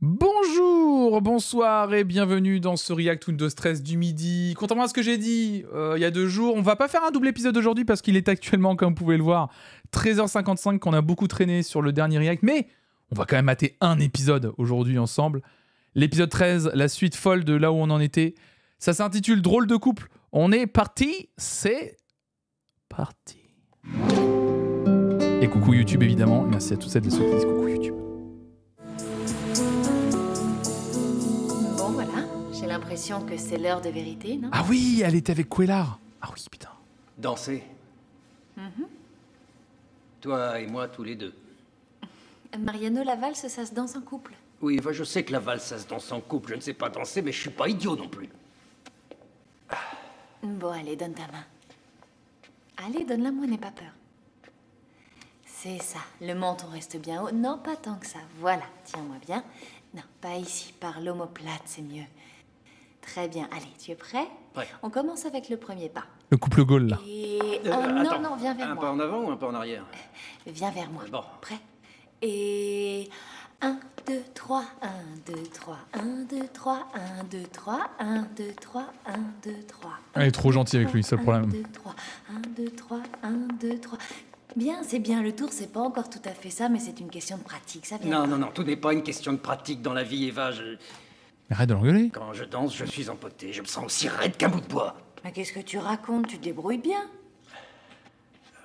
Bonjour, bonsoir et bienvenue dans ce React Windows 13 du midi. Contrairement à ce que j'ai dit il y a 2 jours, on va pas faire un double épisode aujourd'hui parce qu'il est actuellement, comme vous pouvez le voir, 13h55 qu'on a beaucoup traîné sur le dernier React, mais on va quand même mater un épisode aujourd'hui ensemble. L'épisode 13, la suite folle de là où on en était. Ça s'intitule Drôle de couple. On est parti, c'est parti. Et coucou YouTube évidemment, merci à tous celles et ceux qui disent coucou YouTube. Bon voilà, j'ai l'impression que c'est l'heure de vérité, non? Ah oui, elle était avec Quellar. Ah oui, putain. Danser. Toi et moi, tous les deux. Mariano, la valse, ça se danse en couple. Oui, enfin, je sais que la valse, ça se danse en couple. Je ne sais pas danser, mais je suis pas idiot non plus. Bon, allez, donne ta main. Allez, donne-la-moi, n'aie pas peur. C'est ça, le menton reste bien haut. Non, pas tant que ça. Voilà, tiens-moi bien. Non, pas ici, par l'omoplate, c'est mieux. Très bien, allez, tu es prêt? Prêt. On commence avec le premier pas. Le couple Gaulle là. Et... Attends, non, viens vers un moi. pas en avant ou un pas en arrière? Viens vers moi. Bon. Prêt? Et... 1, 2, 3, 1, 2, 3, 1, 2, 3, 1, 2, 3, 1, 2, 3, 1, 2, 3. Elle est trop gentille avec lui, c'est le problème. 1, 2, 3, 1, 2, 3, 1, 2, 3. Bien, c'est bien, le tour, c'est pas encore tout à fait ça, mais c'est une question de pratique, ça vient. Non, tout n'est pas une question de pratique dans la vie, Eva. Mais arrête de l'engueuler. Quand je danse, je suis empoté. Je me sens aussi raide qu'un bout de bois. Mais qu'est-ce que tu racontes? Tu te débrouilles bien.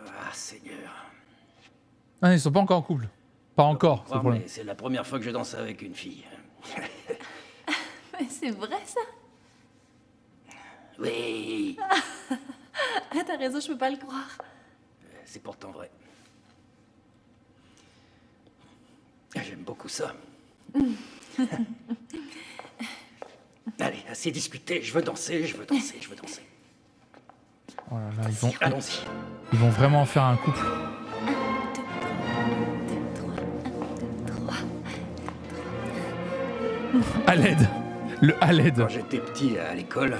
Ah, Seigneur. Ah, ils sont pas encore en couple. Pas encore, c'est le problème. Mais c'est la première fois que je danse avec une fille. Mais c'est vrai, ça? Oui, Ah, t'as raison, je peux pas le croire. c'est pourtant vrai. J'aime beaucoup ça. Allez, assez discuté. Je veux danser, je veux danser, je veux danser. Oh là là, Allons-y. ils vont vraiment faire un couple. 1, 2, 3, 1, 2, 3. À l'aide. Le à l'aide. Quand j'étais petit à l'école,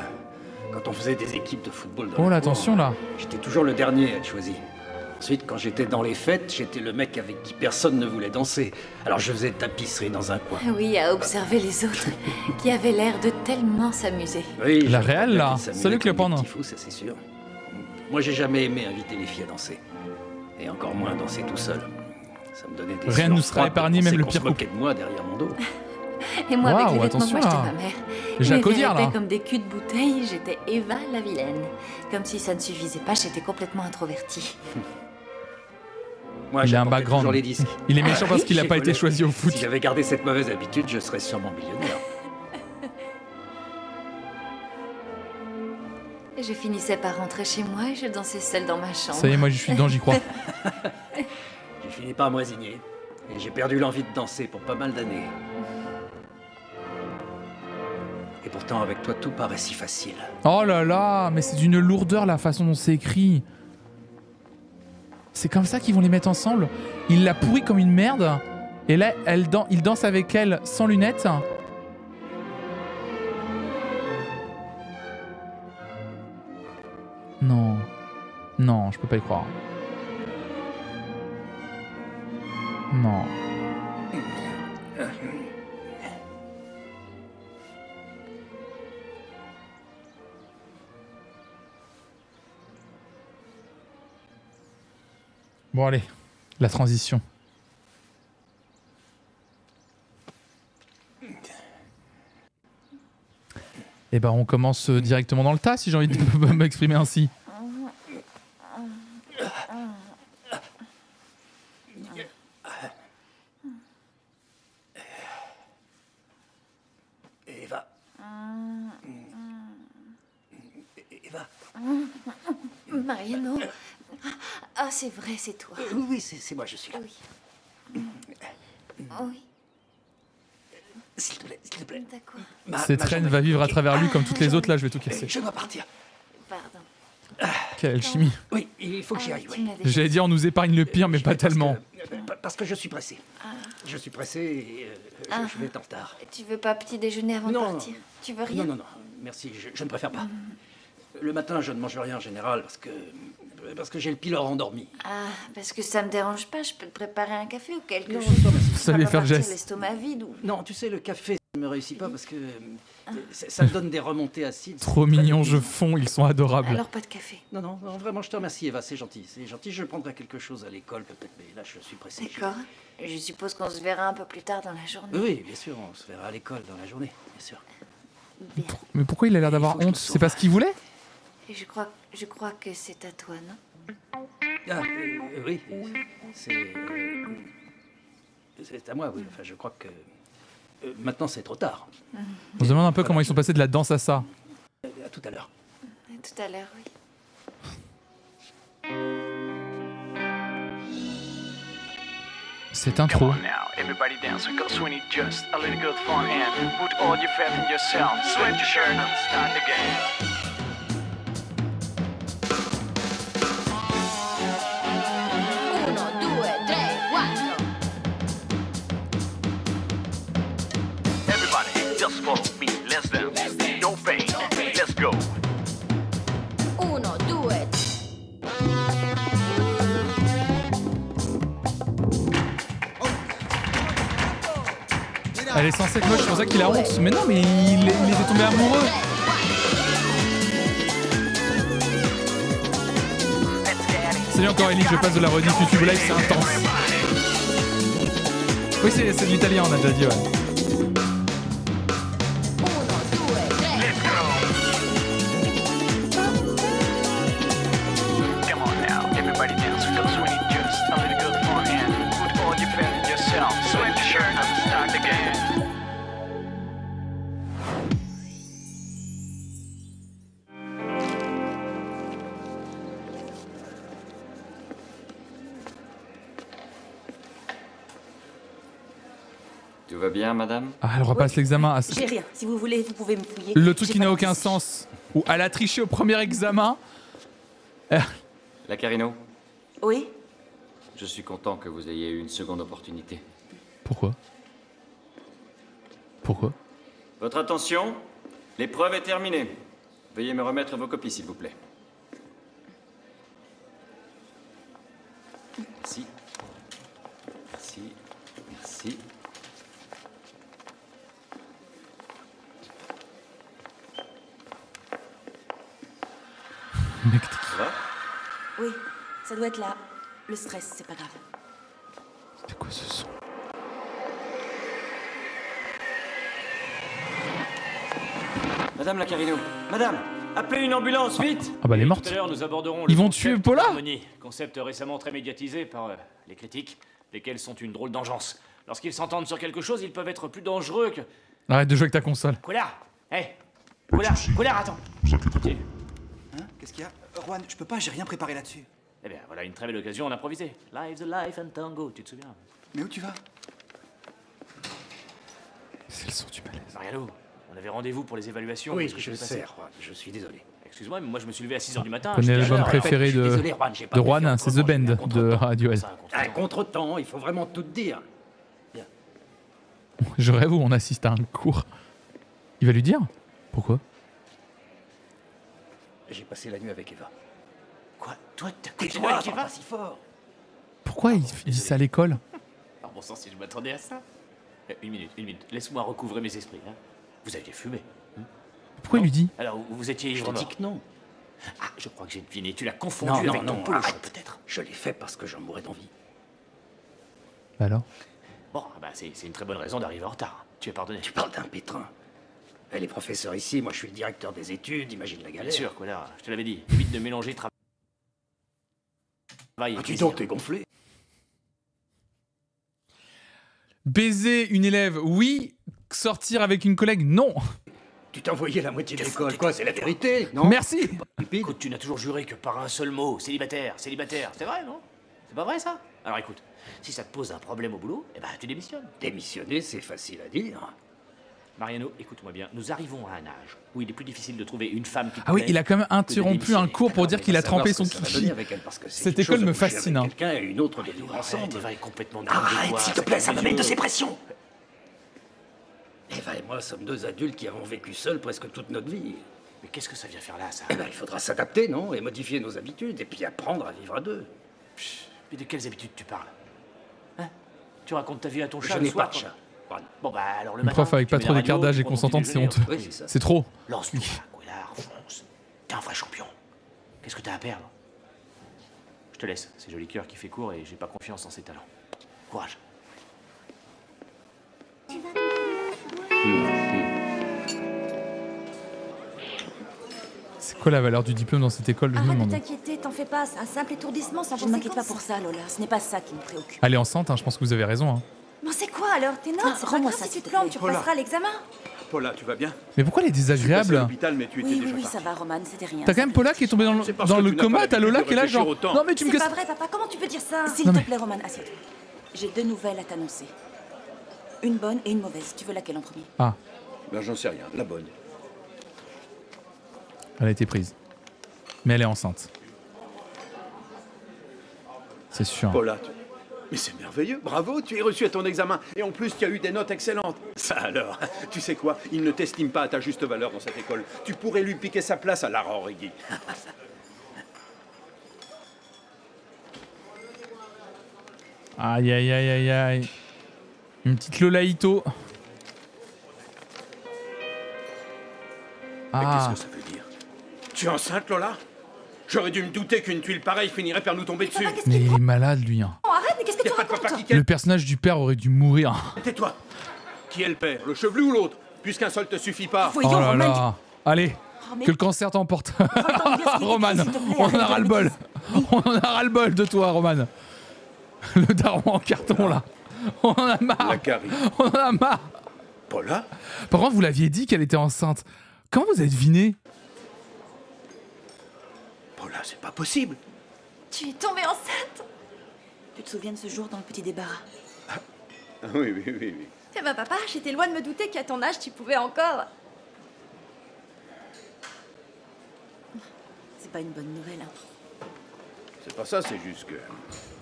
quand on faisait des équipes de football dans Oh la là, cour, attention là. j'étais toujours le dernier à être choisi. Ensuite, quand j'étais dans les fêtes, j'étais le mec avec qui personne ne voulait danser. Alors je faisais tapisserie dans un coin. Oui, à observer les autres, qui avaient l'air de tellement s'amuser. Oui, La je réelle, crois là. bien qu'ils s'amusaient Salut, comme des Clopin. petits fous, ça c'est sûr. Moi, j'ai jamais aimé inviter les filles à danser. Et encore moins danser tout seul. Ça me donnait des Rien ne sueurs nous sera froides de épargné, penser même le qu'on pire se moquait de moi derrière mon dos. Et moi, avec Waouh, les vêtements que attention, m'achetait là. ma mère, Jacques mes Audiard, verres là. étaient comme des culs de bouteille, j'étais Eva la vilaine. Comme si ça ne suffisait pas, j'étais complètement introvertie. Moi, Il a un j'apportais background. toujours les disques. Il est méchant parce qu'il a J'ai pas été volé. choisi au Si foot. j'avais gardé cette mauvaise habitude, je serais sûrement millionnaire. Et je finissais par rentrer chez moi et je dansais seule dans ma chambre. Ça y est, moi je suis dedans, j'y crois. J'ai fini par moisiner. Et j'ai perdu l'envie de danser pour pas mal d'années. Et pourtant, avec toi, tout paraît si facile. Oh là là, mais c'est d'une lourdeur la façon dont c'est écrit. C'est comme ça qu'ils vont les mettre ensemble. Il l'a pourri comme une merde. Et là, il danse avec elle sans lunettes. Non. Non, je peux pas y croire. Non. Bon allez, la transition. Et ben on commence directement dans le tas si j'ai envie de m'exprimer ainsi. Eva. Eva. Mariano. Ah, c'est vrai, c'est toi. Oui, c'est moi, je suis là. Oui. Oui, S'il te plaît, s'il te plaît. d'accord. Cette reine va vivre à travers lui comme toutes les autres là, je vais tout casser. Je dois partir. Pardon. Quelle alchimie. Oui, il faut que j'y aille, tu oui. me l'as déjà J'allais dire on nous épargne le pire mais pas tellement. Parce que je suis pressé. Je suis pressé et je vais être en retard. Tu veux pas petit déjeuner avant de Non. partir? Tu veux rien? Non, merci, je ne préfère pas. Le matin, je ne mange rien en général parce que Parce que j'ai le pylore endormi. Ah, parce que ça me dérange pas, je peux te préparer un café ou quelque Non, chose. non, mais Vous savez Pas faire partir geste. l'estomac vide ou... Non, tu sais, le café, ça me réussit pas parce que ça me donne des remontées acides. Trop mignon, je fonds, ils sont adorables. Alors pas de café. Non, non, non, vraiment, je te remercie, Eva, c'est gentil. C'est gentil, je prendrai quelque chose à l'école peut-être, mais là, je suis pressé. D'accord. Je suppose qu'on se verra un peu plus tard dans la journée. Oui, oui, bien sûr, on se verra à l'école dans la journée, bien sûr. Bien. Mais pourquoi il a l'air d'avoir Il faut que je honte? me sauve. C'est pas ce qu'il voulait? Et je crois que c'est à toi, non? Ah, oui, c'est à moi, oui. Enfin, je crois que maintenant, c'est trop tard. On se demande un peu comment ils sont passés de la danse à ça. À tout à l'heure. Tout à l'heure, oui. Cette intro. Come on now, everybody dance because we need just a little good fun and put all your faith in yourself. Sweat your shirt and start again. Uno, due, tre, quattro. Everybody, just follow me. Let's dance. No pain. Let's go. Uno, due. Elle est censée être moche, c'est pour ça qu'il a honte. Mais non, mais il était tombé amoureux. Salut encore Ellie, je passe de la rediff YouTube Live, c'est intense. Oui, c'est de l'italien, on a déjà dit, ouais. Uno, due, tre. Let's go. Come on now, everybody dance because we need just a little good fun and put all your faith in yourself. Sweat your shirt and start again. Tout va bien, madame? Ah, elle repasse l'examen. Ah, J'ai rien. Si vous voulez, vous pouvez me fouiller. le truc J'ai qui pas n'a de aucun soucis. sens. Où elle a triché au premier examen. La Carino, Oui? je suis content que vous ayez eu une seconde opportunité. Pourquoi? Pourquoi? Votre attention, l'épreuve est terminée. Veuillez me remettre vos copies, s'il vous plaît. Merci. Merci. Merci. Mec, Ça va? Oui, ça doit être là. Le stress, c'est pas grave. c'était quoi ce son? Madame la Carino, madame, appelez une ambulance, vite! Ah bah elle est Tout morte. à l'heure, nous aborderons Ils le vont concept tuer Paula d'harmonie, concept récemment très médiatisé par les critiques, lesquels sont une drôle d'engeance. Lorsqu'ils s'entendent sur quelque chose, ils peuvent être plus dangereux que... Arrête de jouer avec ta console. Collard! Hé! Collard, attends! Hein? Qu'est-ce qu'il y a? Juan, je peux pas, j'ai rien préparé là-dessus. Eh bien, voilà une très belle occasion d'improviser. Live the life and tango, tu te souviens? Mais où tu vas? C'est le son du malaise. Mariano, on avait rendez-vous pour les évaluations. Oui, qu'est-ce que je s'est passé sais, Juan, je suis désolé. Excuse-moi, mais moi je me suis levé à 6h du matin. Prenez j'étais l'album à l'heure. préféré Je suis de, désolé, Juan, j'ai pas de pu Juan, faire c'est The autrement, Band j'ai un de contretemps. Radiohead. C'est un contre-temps. Un contre-temps, il faut vraiment tout te dire. Je rêve où on assiste à un cours. Il va lui dire? Pourquoi? J'ai passé la nuit avec Eva. Quoi? Toi, t'as couché Tais-toi, avec parle Eva? pas si fort. Pourquoi il dit ça à l'école? Par bon sens, si je m'attendais à ça. Une minute. Laisse-moi recouvrer mes esprits. Hein. Vous aviez fumé. Pourquoi il lui dit? Alors, vous étiez Je ivre te dis mort. que non. Ah, je crois que j'ai deviné. Tu l'as confondu Non, avec non, ton non, polo arrête. chaud, peut-être. Je l'ai fait parce que j'en mourais d'envie. Bah alors? Bon, bah c'est une très bonne raison d'arriver en retard. Tu es pardonné. Tu parles d'un pétrin. Elle est professeure ici, moi je suis le directeur des études, imagine la Bien galère. sûr, quoi là, je te l'avais dit. Évite de mélanger travail et Ah, dis plaisir. donc, t'es gonflé. Baiser une élève, oui. Sortir avec une collègue, non. Tu t'as envoyé la moitié de Te l'école, fous, quoi, t'es- c'est la vérité, non? Merci. Stupide. Écoute, tu n'as toujours juré que par un seul mot, célibataire. C'est vrai, non? C'est pas vrai, ça? Alors écoute, si ça te pose un problème au boulot, eh ben tu démissionnes. Démissionner, c'est facile à dire. Mariano, écoute-moi bien, nous arrivons à un âge où il est plus difficile de trouver une femme qui te Ah oui, plaît il a quand même que de interrompu un démissionner. cours pour dire qu'il a Savoir trempé ce son que ça va kiki. donner avec elle, parce que c'est Cette quelque chose école de me coucher fascine, avec hein. Quelqu'un et une autre de vivre Arrête, ensemble. Eva est complètement dingue de Arrête, toi, s'il te ça plaît, ça casse me les met de yeux. ces pressions. Eva et moi sommes deux adultes qui avons vécu seuls presque toute notre vie. Mais qu'est-ce que ça vient faire là, ça? Eh ben, il faudra s'adapter, non? Et modifier nos habitudes, et puis apprendre à vivre à deux. Mais de quelles habitudes tu parles? Hein? Tu racontes ta vie à ton chat Je le n'ai soir, pas de quoi. chat. Juan. Bon bah alors le Une matin, prof avec tu pas mets trop la d'écart radio, d'âge et tu prends ton consentante, c'est déjeuner, honteux. Oui, c'est ça. C'est trop. Lance-toi, Quillard, fonce. T'es un vrai champion. Qu'est-ce que t'as à perdre? Je te laisse, c'est joli cœur qui fait court et j'ai pas confiance en ses talents. Courage. C'est quoi la valeur du diplôme dans cette école, je me Arrête de demande. t'inquiéter, t'en fais pas, c'est un simple étourdissement sans Je ne m'inquiète pas conséquence. pour ça, Lola. Ce n'est pas ça qui me préoccupe. Elle est enceinte, hein, je pense que vous avez raison. Hein. Mais c'est quoi alors? Tes notes, c'est pas rends-moi grave ça, si tu s'il te te plantes, plaît. tu Paula. repasseras l'examen. Paula, tu vas bien? Mais pourquoi elle est Je suis passé à désagréable? l'hôpital, mais tu étais Oui, déjà oui, parti. ça va, Roman, c'était rien. T'as quand même Paula qui est tombée dans C'est parce dans que le tu n'as coma, pas t'as l'habitude Lola de qui est là réfléchir genre... autant. Non mais tu me C'est casses... pas vrai, papa, comment tu peux dire ça? S'il Non, te mais- plaît, Roman, assieds-toi. J'ai 2 nouvelles à t'annoncer. Une bonne et une mauvaise. Tu veux laquelle en premier? Ah, Ben, j'en sais rien. La bonne. elle a été prise. Mais elle est enceinte. C'est sûr. Paula, mais c'est merveilleux. Bravo, tu es reçu à ton examen. Et en plus, tu as eu des notes excellentes. Ça alors, tu sais quoi? Il ne t'estime pas à ta juste valeur dans cette école. Tu pourrais lui piquer sa place à Lara Origi. Aïe aïe aïe aïe aïe. Une petite Lolaïto. Mais Ah, qu'est-ce que ça veut dire? Tu es enceinte, Lola? J'aurais dû me douter qu'une tuile pareille finirait par nous tomber dessus. Papa, qu'est-ce mais que tu il est malade lui. Hein. prends? Arrête, mais qu'est-ce que Y tu a pas de racontes? papa qui Le personnage du père aurait dû mourir. Tais-toi. Qui est le père? Le chevelu ou l'autre? Puisqu'un seul te suffit pas. Voyons, Oh là Roman, là. Allez, Oh, mais- que le cancer t'emporte. Prends le temps de dire ce qui Roman, t'écrit, s'il te plaît, on en arrête a de ras le bol. bêtises. On en a ras le bol de toi, Roman. Le daron en carton là. On en a marre. La carie. On en a marre. Paula? Par contre, vous l'aviez dit qu'elle était enceinte. Comment vous avez deviné? Paula, c'est pas possible. Tu es tombée enceinte? Tu te souviens de ce jour dans le petit débarras? Oui, oui, oui, oui. Eh ben papa, j'étais loin de me douter qu'à ton âge, tu pouvais encore... C'est pas une bonne nouvelle, hein. C'est pas ça, c'est juste que...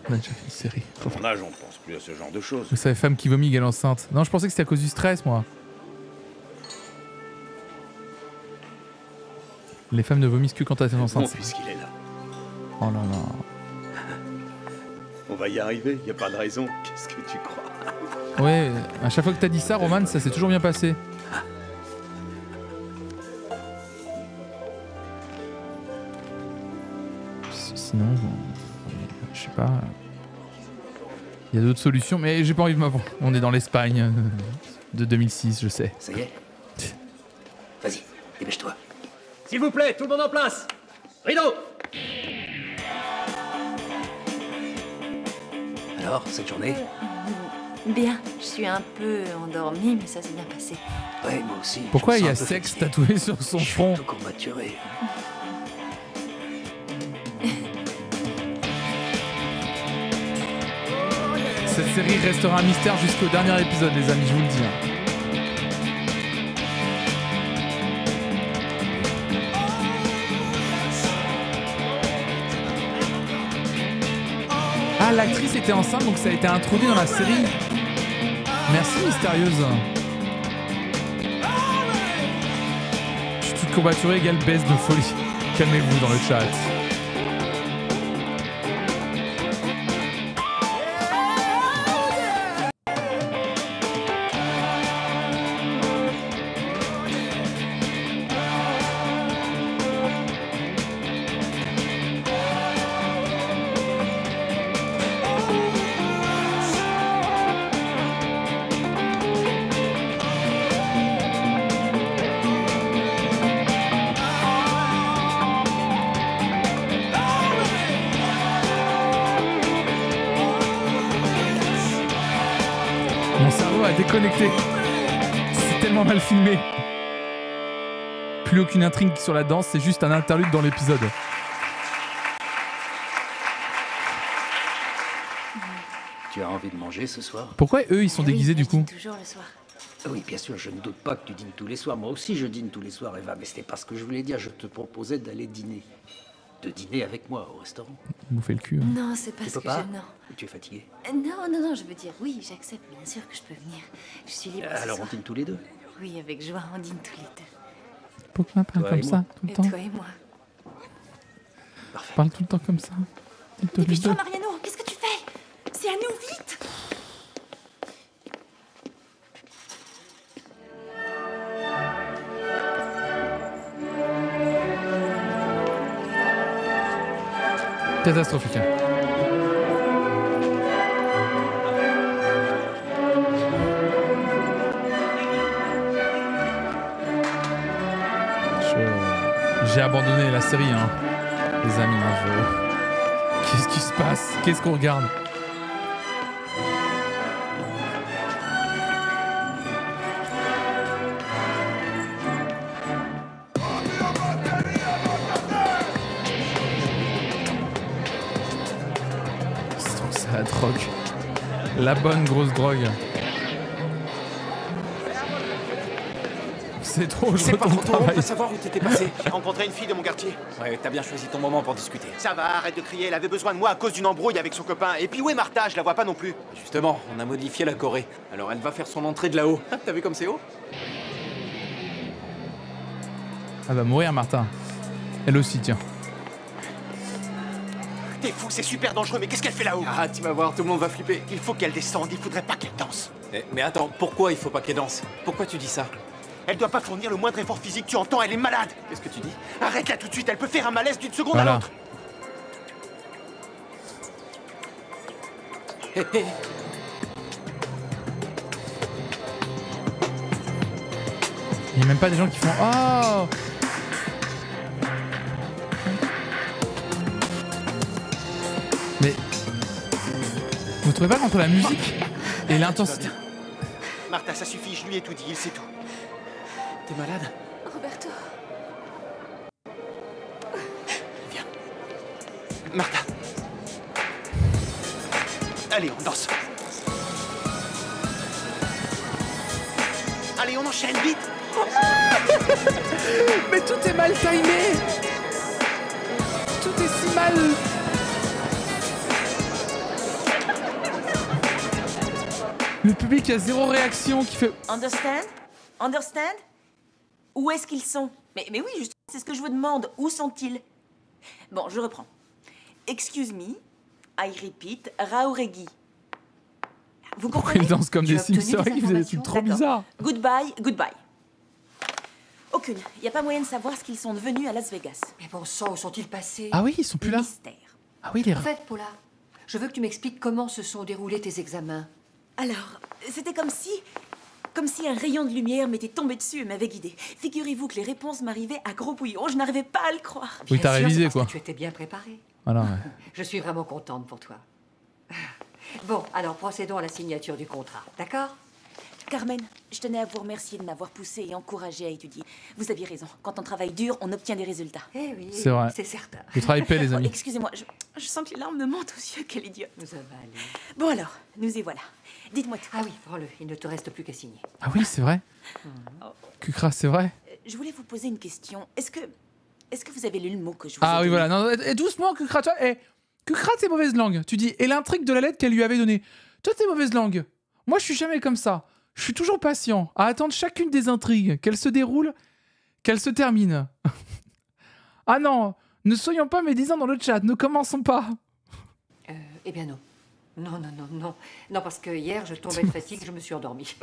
On a déjà fait une série. À mon âge, on pense plus à ce genre de choses. Vous savez, femme qui vomit, elle est enceinte. Non, je pensais que c'était à cause du stress, moi. Les femmes ne vomissent que quand elles sont Bon, enceintes. puisqu'il est là. Oh là là. On va y arriver, y a pas de raison. Qu'est-ce que tu crois? Ouais, à chaque fois que t'as dit ça, Roman, ça s'est toujours bien passé. Sinon, je sais pas. Il y a d'autres solutions, mais j'ai pas envie de m'avoir. On est dans l'Espagne de 2006, je sais. Ça y est? Vas-y, dépêche-toi. S'il vous plaît, tout le monde en place. Rideau! Alors, cette journée? Bien, je suis un peu endormie, mais ça s'est bien passé. Ouais, moi aussi. Pourquoi Je il me y a sens un peu sexe fatigué. tatoué sur son Je suis front? tout courbaturé. Cette série restera un mystère jusqu'au dernier épisode, les amis, je vous le dis. Ah, l'actrice était enceinte, donc ça a été introduit dans la série. Merci, mystérieuse. Je suis toute courbaturée égale baisse de folie. Calmez-vous dans le chat. Mon cerveau a déconnecté. C'est tellement mal filmé. Plus aucune intrigue sur la danse, c'est juste un interlude dans l'épisode. Tu as envie de manger ce soir? Pourquoi eux ils sont Ah oui, déguisés du je dîne coup? toujours le soir. Oui, bien sûr, je ne doute pas que tu dînes tous les soirs. Moi aussi, je dîne tous les soirs, Eva, mais c'était pas ce que je voulais dire. Je te proposais d'aller dîner. De dîner avec moi au restaurant. Vous fait le cul. Hein. Non, c'est Tu parce peux que pas? je... Non. Tu es fatigué? Non, je veux dire, oui, j'accepte, bien sûr que je peux venir. Je suis libre ce Alors on soir. dîne tous les deux. Oui, avec joie, on dîne tous les deux. Pourquoi parle Toi comme et ça moi. tout le Et temps? toi et moi. Parle tout le temps comme ça. Dites-le les Dépêche-toi, deux. Mariano, qu'est-ce que tu fais? C'est à nous, vite! Catastrophique. J'ai abandonné la série, hein. Les amis, hein, Qu'est-ce qui se passe? Qu'est-ce qu'on regarde? C'est la drogue. La bonne grosse drogue. C'est trop, je C'est pas retourne trop au tôt, on travail. peut savoir où t'étais passé. J'ai rencontré une fille de mon quartier. Ouais, t'as bien choisi ton moment pour discuter. Ça va, arrête de crier, elle avait besoin de moi à cause d'une embrouille avec son copain. Et puis où est Martha? Je la vois pas non plus. Justement, on a modifié la Corée. Alors elle va faire son entrée de là-haut. T'as vu comme c'est haut? Elle va mourir, Martha. Elle aussi, tiens. T'es fou, c'est super dangereux, mais qu'est-ce qu'elle fait là-haut? Ah, tu vas voir, tout le monde va flipper. Il faut qu'elle descende, il faudrait pas qu'elle danse. Mais attends, pourquoi il faut pas qu'elle danse? Pourquoi tu dis ça? Elle doit pas fournir le moindre effort physique, tu entends, elle est malade. Qu'est-ce que tu dis? Arrête-la tout de suite, elle peut faire un malaise d'une seconde à Voilà. l'autre. Hé, hé. Il n'y a même pas des gens qui font oh. Mais vous trouvez pas qu'entre la musique et l'intensité. Martha, ça suffit, je lui ai tout dit, il sait tout. T'es malade? Roberto. Viens. Martha. Allez, on danse. Allez, on enchaîne, vite. Mais tout est mal timé. Tout est si mal. Le public a zéro réaction qui fait. Understand? Understand? Où est-ce qu'ils sont? Mais oui, justement, c'est ce que je vous demande. Où sont-ils? Bon, je reprends. Excuse me, I repeat, Raoregi. Vous comprenez? Ils dansent comme Tu des as Sims, obtenu c'est vrai des qu'ils faisaient des trucs trop D'accord. bizarres. Goodbye, goodbye. Aucune. Il n'y a pas moyen de savoir ce qu'ils sont devenus à Las Vegas. Mais bon sang, où sont-ils passés? Ah oui, ils sont plus là. Mystère. Ah oui, les. En fait, Paula, je veux que tu m'expliques comment se sont déroulés tes examens. Alors, c'était comme si un rayon de lumière m'était tombé dessus et m'avait guidée. Figurez-vous que les réponses m'arrivaient à gros bouillon. Je n'arrivais pas à le croire. Oui, t'as Bien sûr, révisé, c'est parce quoi. que tu étais bien préparé. Voilà, ouais. Je suis vraiment contente pour toi. Bon, alors procédons à la signature du contrat, d'accord? Carmen, je tenais à vous remercier de m'avoir poussé et encouragé à étudier. Vous aviez raison. Quand on travaille dur, on obtient des résultats. Eh oui, C'est vrai. c'est certain. Le travail paie, les Oh, amis. excusez-moi, je sens que les larmes me montent aux yeux. Quelle idiote. Ça va aller. Bon alors, nous y voilà. Dites-moi tout. Ah oui, prends-le, il ne te reste plus qu'à signer. Ah oui, c'est vrai. Kukra, c'est vrai. Je voulais vous poser une question. Est-ce que vous avez lu le mot que je vous Ah ai oui, donné? voilà. Non, et doucement, Kukra. Toi, Kukra, c'est mauvaise langue. Tu dis, et l'intrigue de la lettre qu'elle lui avait donnée. Toi, t'es mauvaise langue. Moi, je suis jamais comme ça. Je suis toujours patient à attendre chacune des intrigues, qu'elles se déroulent, qu'elles se terminent. Ah non, ne soyons pas médisants dans le chat, ne commençons pas. Eh bien non. Non, parce que hier, je tombais de fatigue, je me suis endormie.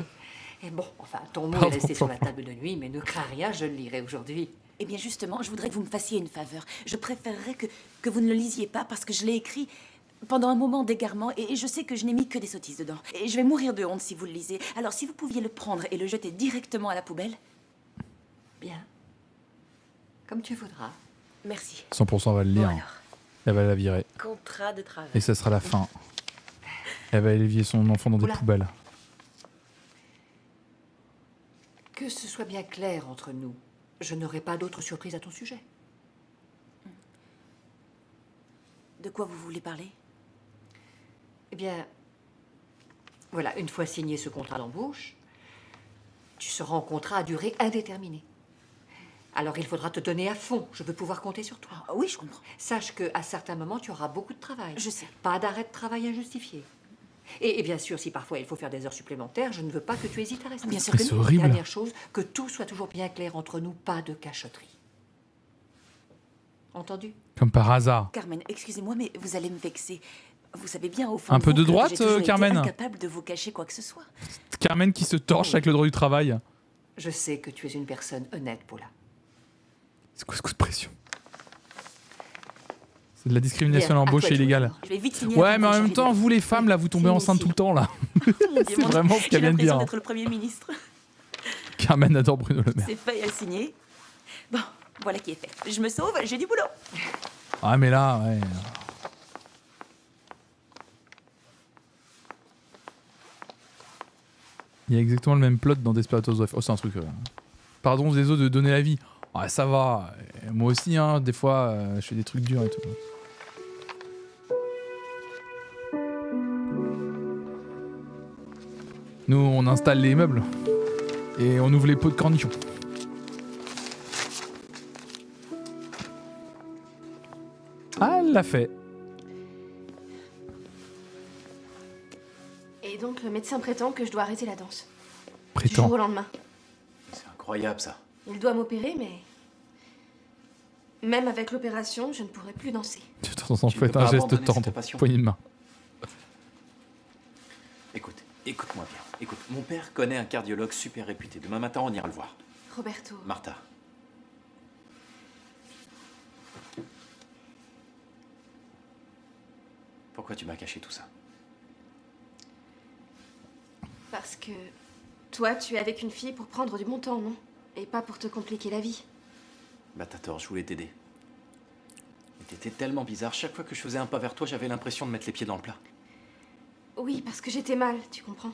Et bon, enfin, ton mot est resté sur la table de nuit, mais ne crains rien, je le lirai aujourd'hui. Eh bien justement, je voudrais que vous me fassiez une faveur. Je préférerais que vous ne le lisiez pas parce que je l'ai écrit pendant un moment d'égarement et je sais que je n'ai mis que des sottises dedans. Et je vais mourir de honte si vous le lisez. Alors si vous pouviez le prendre et le jeter directement à la poubelle. Bien. Comme tu voudras. Merci. 100% on va le lire. Bon alors, Elle va la virer. contrat de travail. Et ça sera la fin. Elle va élever son enfant dans des Oula. poubelles. Que ce soit bien clair entre nous, je n'aurai pas d'autre surprise à ton sujet. De quoi vous voulez parler? Eh bien, voilà, une fois signé ce contrat d'embauche, tu seras en contrat à durée indéterminée. Alors il faudra te donner à fond, je veux pouvoir compter sur toi. Ah, oui, je comprends. Sache qu'à certains moments, tu auras beaucoup de travail. Je sais. Pas d'arrêt de travail injustifié. Et bien sûr, si parfois il faut faire des heures supplémentaires, je ne veux pas que tu hésites à rester. Bien sûr que C'est non. horrible. Dernière chose, que tout soit toujours bien clair entre nous, pas de cachotterie. Entendu? Comme par hasard. Carmen, excusez-moi, mais vous allez me vexer. Vous savez bien au fond Un peu vous de que droite, j'ai toujours été Carmen incapable de vous cacher quoi que ce soit. Carmen qui se torche avec le droit du travail. Je sais que tu es une personne honnête, Paula. C'est quoi ce coup de pression? C'est de la discrimination à Bien, à l'embauche toi de jouer. illégale. Je vais vite finir. Ouais, avant mais en que même j'arrive temps, là. vous les femmes, là, vous tombez Fini enceinte ici. tout le temps, là. C'est Mon vraiment ce J'ai qu'elle vient de l'impression dire. d'être le Premier ministre. Carmen adore Bruno Le Maire. C'est fait et signé. Bon, voilà qui est fait. Je me sauve, j'ai du boulot. Ah, mais là, ouais. Il y a exactement le même plot dans Desperate Housewives. Oh, c'est un truc. Pardon, désolé de donner la vie. Ouais, ça va. Et moi aussi, hein, des fois, je fais des trucs durs et tout. Nous, on installe les meubles et on ouvre les pots de cornichons. Ah, elle l'a fait. Et donc le médecin prétend que je dois arrêter la danse. Du Prétend. jour au lendemain. C'est incroyable ça. Il doit m'opérer, mais... Même avec l'opération, je ne pourrai plus danser. De temps en temps, Tu ne faites peux un pas geste abandonner tendre. cette passion. Poignée de main. Écoute-moi bien. Écoute, mon père connaît un cardiologue super réputé. Demain matin, on ira le voir. Roberto, Martha. Pourquoi tu m'as caché tout ça? parce que... Toi, tu es avec une fille pour prendre du bon temps, non? Et pas pour te compliquer la vie. Bah t'as tort, je voulais t'aider. Mais t'étais tellement bizarre. Chaque fois que je faisais un pas vers toi, j'avais l'impression de mettre les pieds dans le plat. Oui, parce que j'étais mal, tu comprends?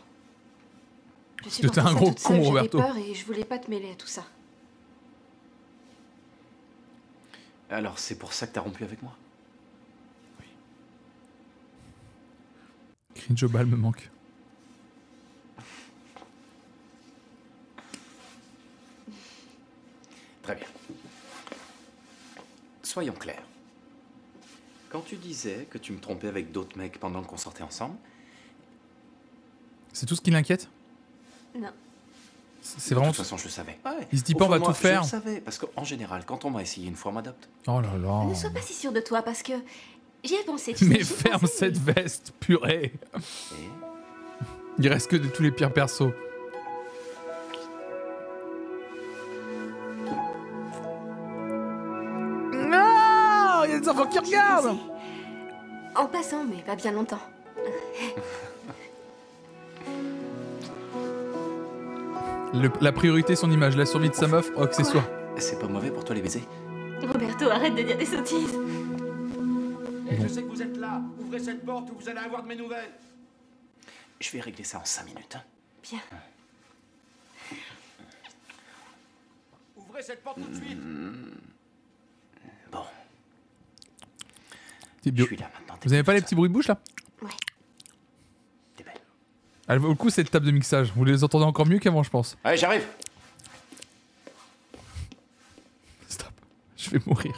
Je suis que t'es partie un ça gros toute seule, con, j'avais Roberto. peur et je voulais pas te mêler à tout ça. Alors c'est pour ça que t'as rompu avec moi? Cringe Ball me manque. Très bien. Soyons clairs. Quand tu disais que tu me trompais avec d'autres mecs pendant qu'on sortait ensemble, C'est tout ce qui l'inquiète? Non. C'est vraiment. de toute façon, je le savais. Il se dit Au pas, on fond va de moi, tout faire. Je le savais, parce qu'en général, quand on m'a essayé une fois, on m'adopte. Oh là là. Ne sois pas si sûr de toi parce que j'y ai pensé. Tu sais, Mais j'y ai ferme pensé, cette veste, purée. Et Il reste que de tous les pires persos. Non, il y a des enfants qui regardent. En passant, mais pas bien longtemps. La priorité, son image, la survie de sa meuf, accessoire. c'est pas mauvais pour toi les baisers? Roberto, arrête de dire des sottises. Je sais que vous êtes là. Ouvrez cette porte ou vous allez avoir de mes nouvelles. Je vais régler ça en 5 minutes. Hein. Bien. Ouvrez cette porte tout de suite. Bon. C'est bio. Je suis là maintenant. Vous avez pas les petits bruits de bouche là? Ouais. T'es belle. Elle vaut le coup cette table de mixage. Vous les entendez encore mieux qu'avant, je pense. Allez, j'arrive. Stop. Je vais mourir.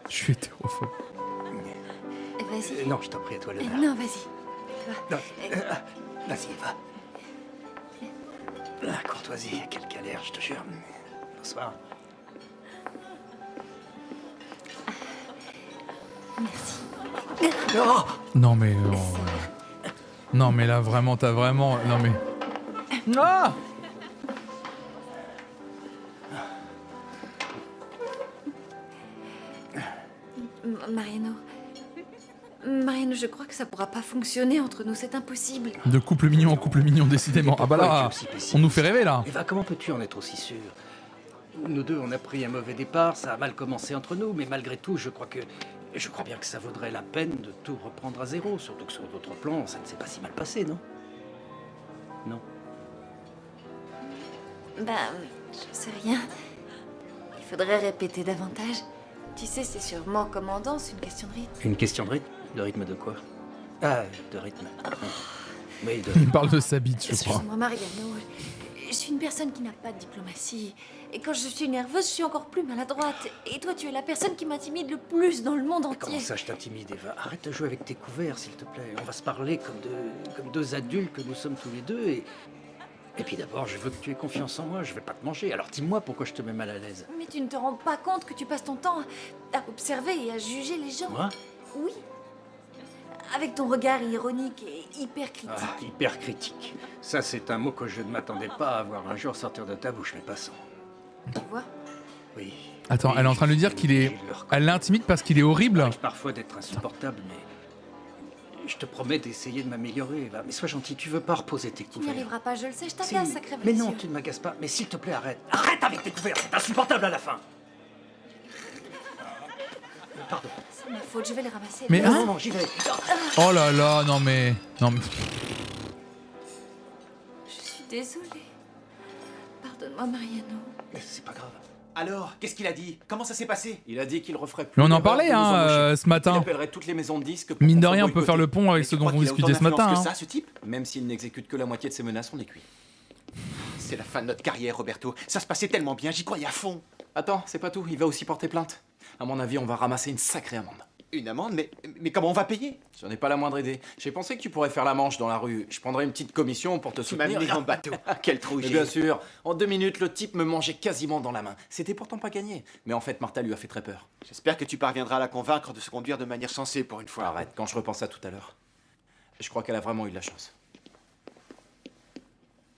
Je suis hétérophobe. Vas-y. Non, je t'en prie, à toi le verre. Non, vas-y. Non, vas-y, va. La courtoisie, quelle galère, je te jure. Bonsoir. Merci. Non. Non mais... Non mais là vraiment, t'as vraiment... Non mais... Non. Mariano, je crois que ça pourra pas fonctionner entre nous, c'est impossible. De couple mignon en couple mignon, décidément. Ah bah là, on nous fait rêver là. Eva, comment peux-tu en être aussi sûr? Nous deux, on a pris un mauvais départ, ça a mal commencé entre nous, mais malgré tout, je crois bien que ça vaudrait la peine de tout reprendre à zéro, surtout que sur d'autres plans, ça ne s'est pas si mal passé, non? Non. Ben, je sais rien. Il faudrait répéter davantage. Tu sais, c'est sûrement comme en danse, une question de rythme. Une question de rythme? De rythme de quoi? Ah, de rythme. Oui, de... Il parle de sa bite, je crois. Excuse-moi, Mariano. Je suis une personne qui n'a pas de diplomatie. Et quand je suis nerveuse, je suis encore plus maladroite. Et toi, tu es la personne qui m'intimide le plus dans le monde entier. Comment ça, je t'intimide, Eva? Arrête de jouer avec tes couverts, s'il te plaît. On va se parler comme deux adultes que nous sommes tous les deux. Et puis d'abord, je veux que tu aies confiance en moi. Je vais pas te manger. Alors dis-moi pourquoi je te mets mal à l'aise. Mais tu ne te rends pas compte que tu passes ton temps à observer et à juger les gens. Moi? Oui. Avec ton regard ironique et hyper critique. Ah, hyper critique. Ça, c'est un mot que je ne m'attendais pas à voir un jour sortir de ta bouche, mais passons. Tu vois? Oui. Attends, elle est en train de lui dire qu'il est... Elle l'intimide parce qu'il est horrible. Parfois d'être insupportable, mais... Je te promets d'essayer de m'améliorer, Eva. Mais sois gentil, tu veux pas reposer tes Tu n'y couverts. arriveras pas, je le sais, je Si. t'agace, ça crève Mais les non, yeux. tu ne m'agaces pas. Mais s'il te plaît, arrête. Arrête avec tes couverts, c'est insupportable à la fin. Pardon. C'est ma faute, je vais les ramasser. Mais hein? Non, j'y vais. Oh là là, non mais... Non mais... Je suis désolée. Pardonne-moi, Mariano. C'est pas grave. Alors, qu'est-ce qu'il a dit? Comment ça s'est passé? Il a dit qu'il referait plus. Mais on en d'erreurs parlait de nous embaucher. ce matin. Il appellerait toutes les maisons de disques. Mine de rien, on peut faire le pont avec ce dont on discutait ce matin. Ça, ce type? Même s'il n'exécute que la moitié de ses menaces, on est cuit. C'est la fin de notre carrière, Roberto. Ça se passait tellement bien, j'y croyais à fond. Attends, c'est pas tout. Il va aussi porter plainte. À mon avis, on va ramasser une sacrée amende. Une amende? Mais comment on va payer? J'en ai pas la moindre idée. J'ai pensé que tu pourrais faire la manche dans la rue. Je prendrais une petite commission pour te Tu m'as soutenir. mis en bateau. Quel trou Mais j'ai. bien sûr. En 2 minutes, le type me mangeait quasiment dans la main. C'était pourtant pas gagné. Mais en fait, Martha lui a fait très peur. J'espère que tu parviendras à la convaincre de se conduire de manière sensée pour une fois. Arrête, quand je repense à tout à l'heure. Je crois qu'elle a vraiment eu de la chance.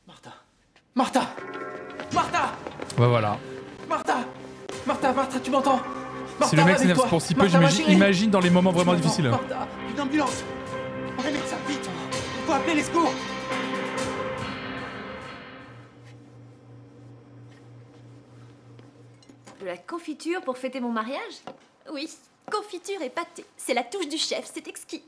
Martha! Martha! Martha! Bah voilà. Martha! Martha, tu m'entends? Si le mec s'énerve pour si peu, j'imagine dans les moments vraiment difficiles. Martha! Une ambulance! On va mettre ça vite! Il faut appeler les secours! De la confiture pour fêter mon mariage? Oui, confiture et pâté. C'est la touche du chef, c'est exquis.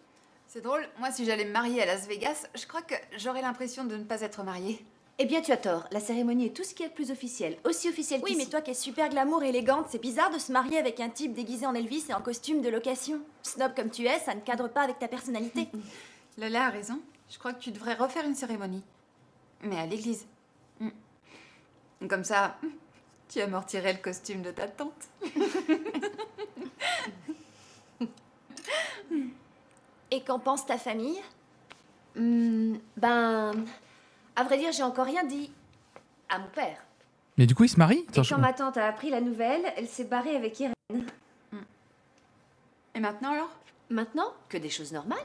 C'est drôle, moi si j'allais me marier à Las Vegas, je crois que j'aurais l'impression de ne pas être mariée. Eh bien, tu as tort. La cérémonie est tout ce qu'il y a de plus officiel. Aussi officiel Oui, qu'ici. mais toi qui es super glamour et élégante, c'est bizarre de se marier avec un type déguisé en Elvis et en costume de location. Snob comme tu es, ça ne cadre pas avec ta personnalité. Lola a raison. Je crois que tu devrais refaire une cérémonie. Mais à l'église. Comme ça, tu amortirais le costume de ta tante. Et qu'en pense ta famille? À vrai dire, j'ai encore rien dit à mon père. Mais du coup, il se marie? Et quand ma tante a appris la nouvelle, elle s'est barrée avec Irène. Et maintenant alors? Maintenant, que des choses normales.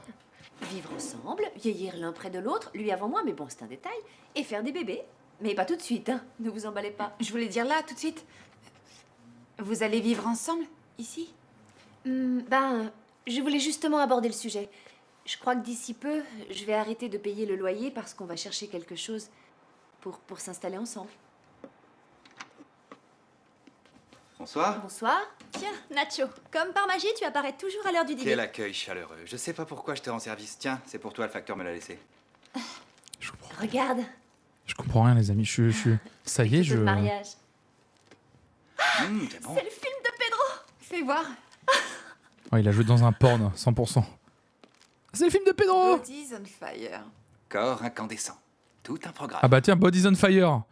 Vivre ensemble, vieillir l'un près de l'autre, lui avant moi, mais bon, c'est un détail. Et faire des bébés. Mais pas tout de suite, hein. Ne vous emballez pas. Je voulais dire là, tout de suite. Vous allez vivre ensemble, ici? Je voulais justement aborder le sujet. Je crois que d'ici peu, je vais arrêter de payer le loyer parce qu'on va chercher quelque chose pour s'installer ensemble. Bonsoir. Bonsoir. Tiens, Nacho, comme par magie, tu apparais toujours à l'heure du dîner. Quel accueil chaleureux. Je sais pas pourquoi je t'ai en service. Tiens, c'est pour toi, le facteur me l'a laissé. Regarde. Je comprends rien, les amis. Ça y est, Le mariage. C'est bon. C'est le film de Pedro. Fais voir. Oh, il a joué dans un porn, 100%. C'est le film de Pedro! Bodies on Fire. Corps incandescent. Tout un programme. Ah bah tiens, Bodies on Fire.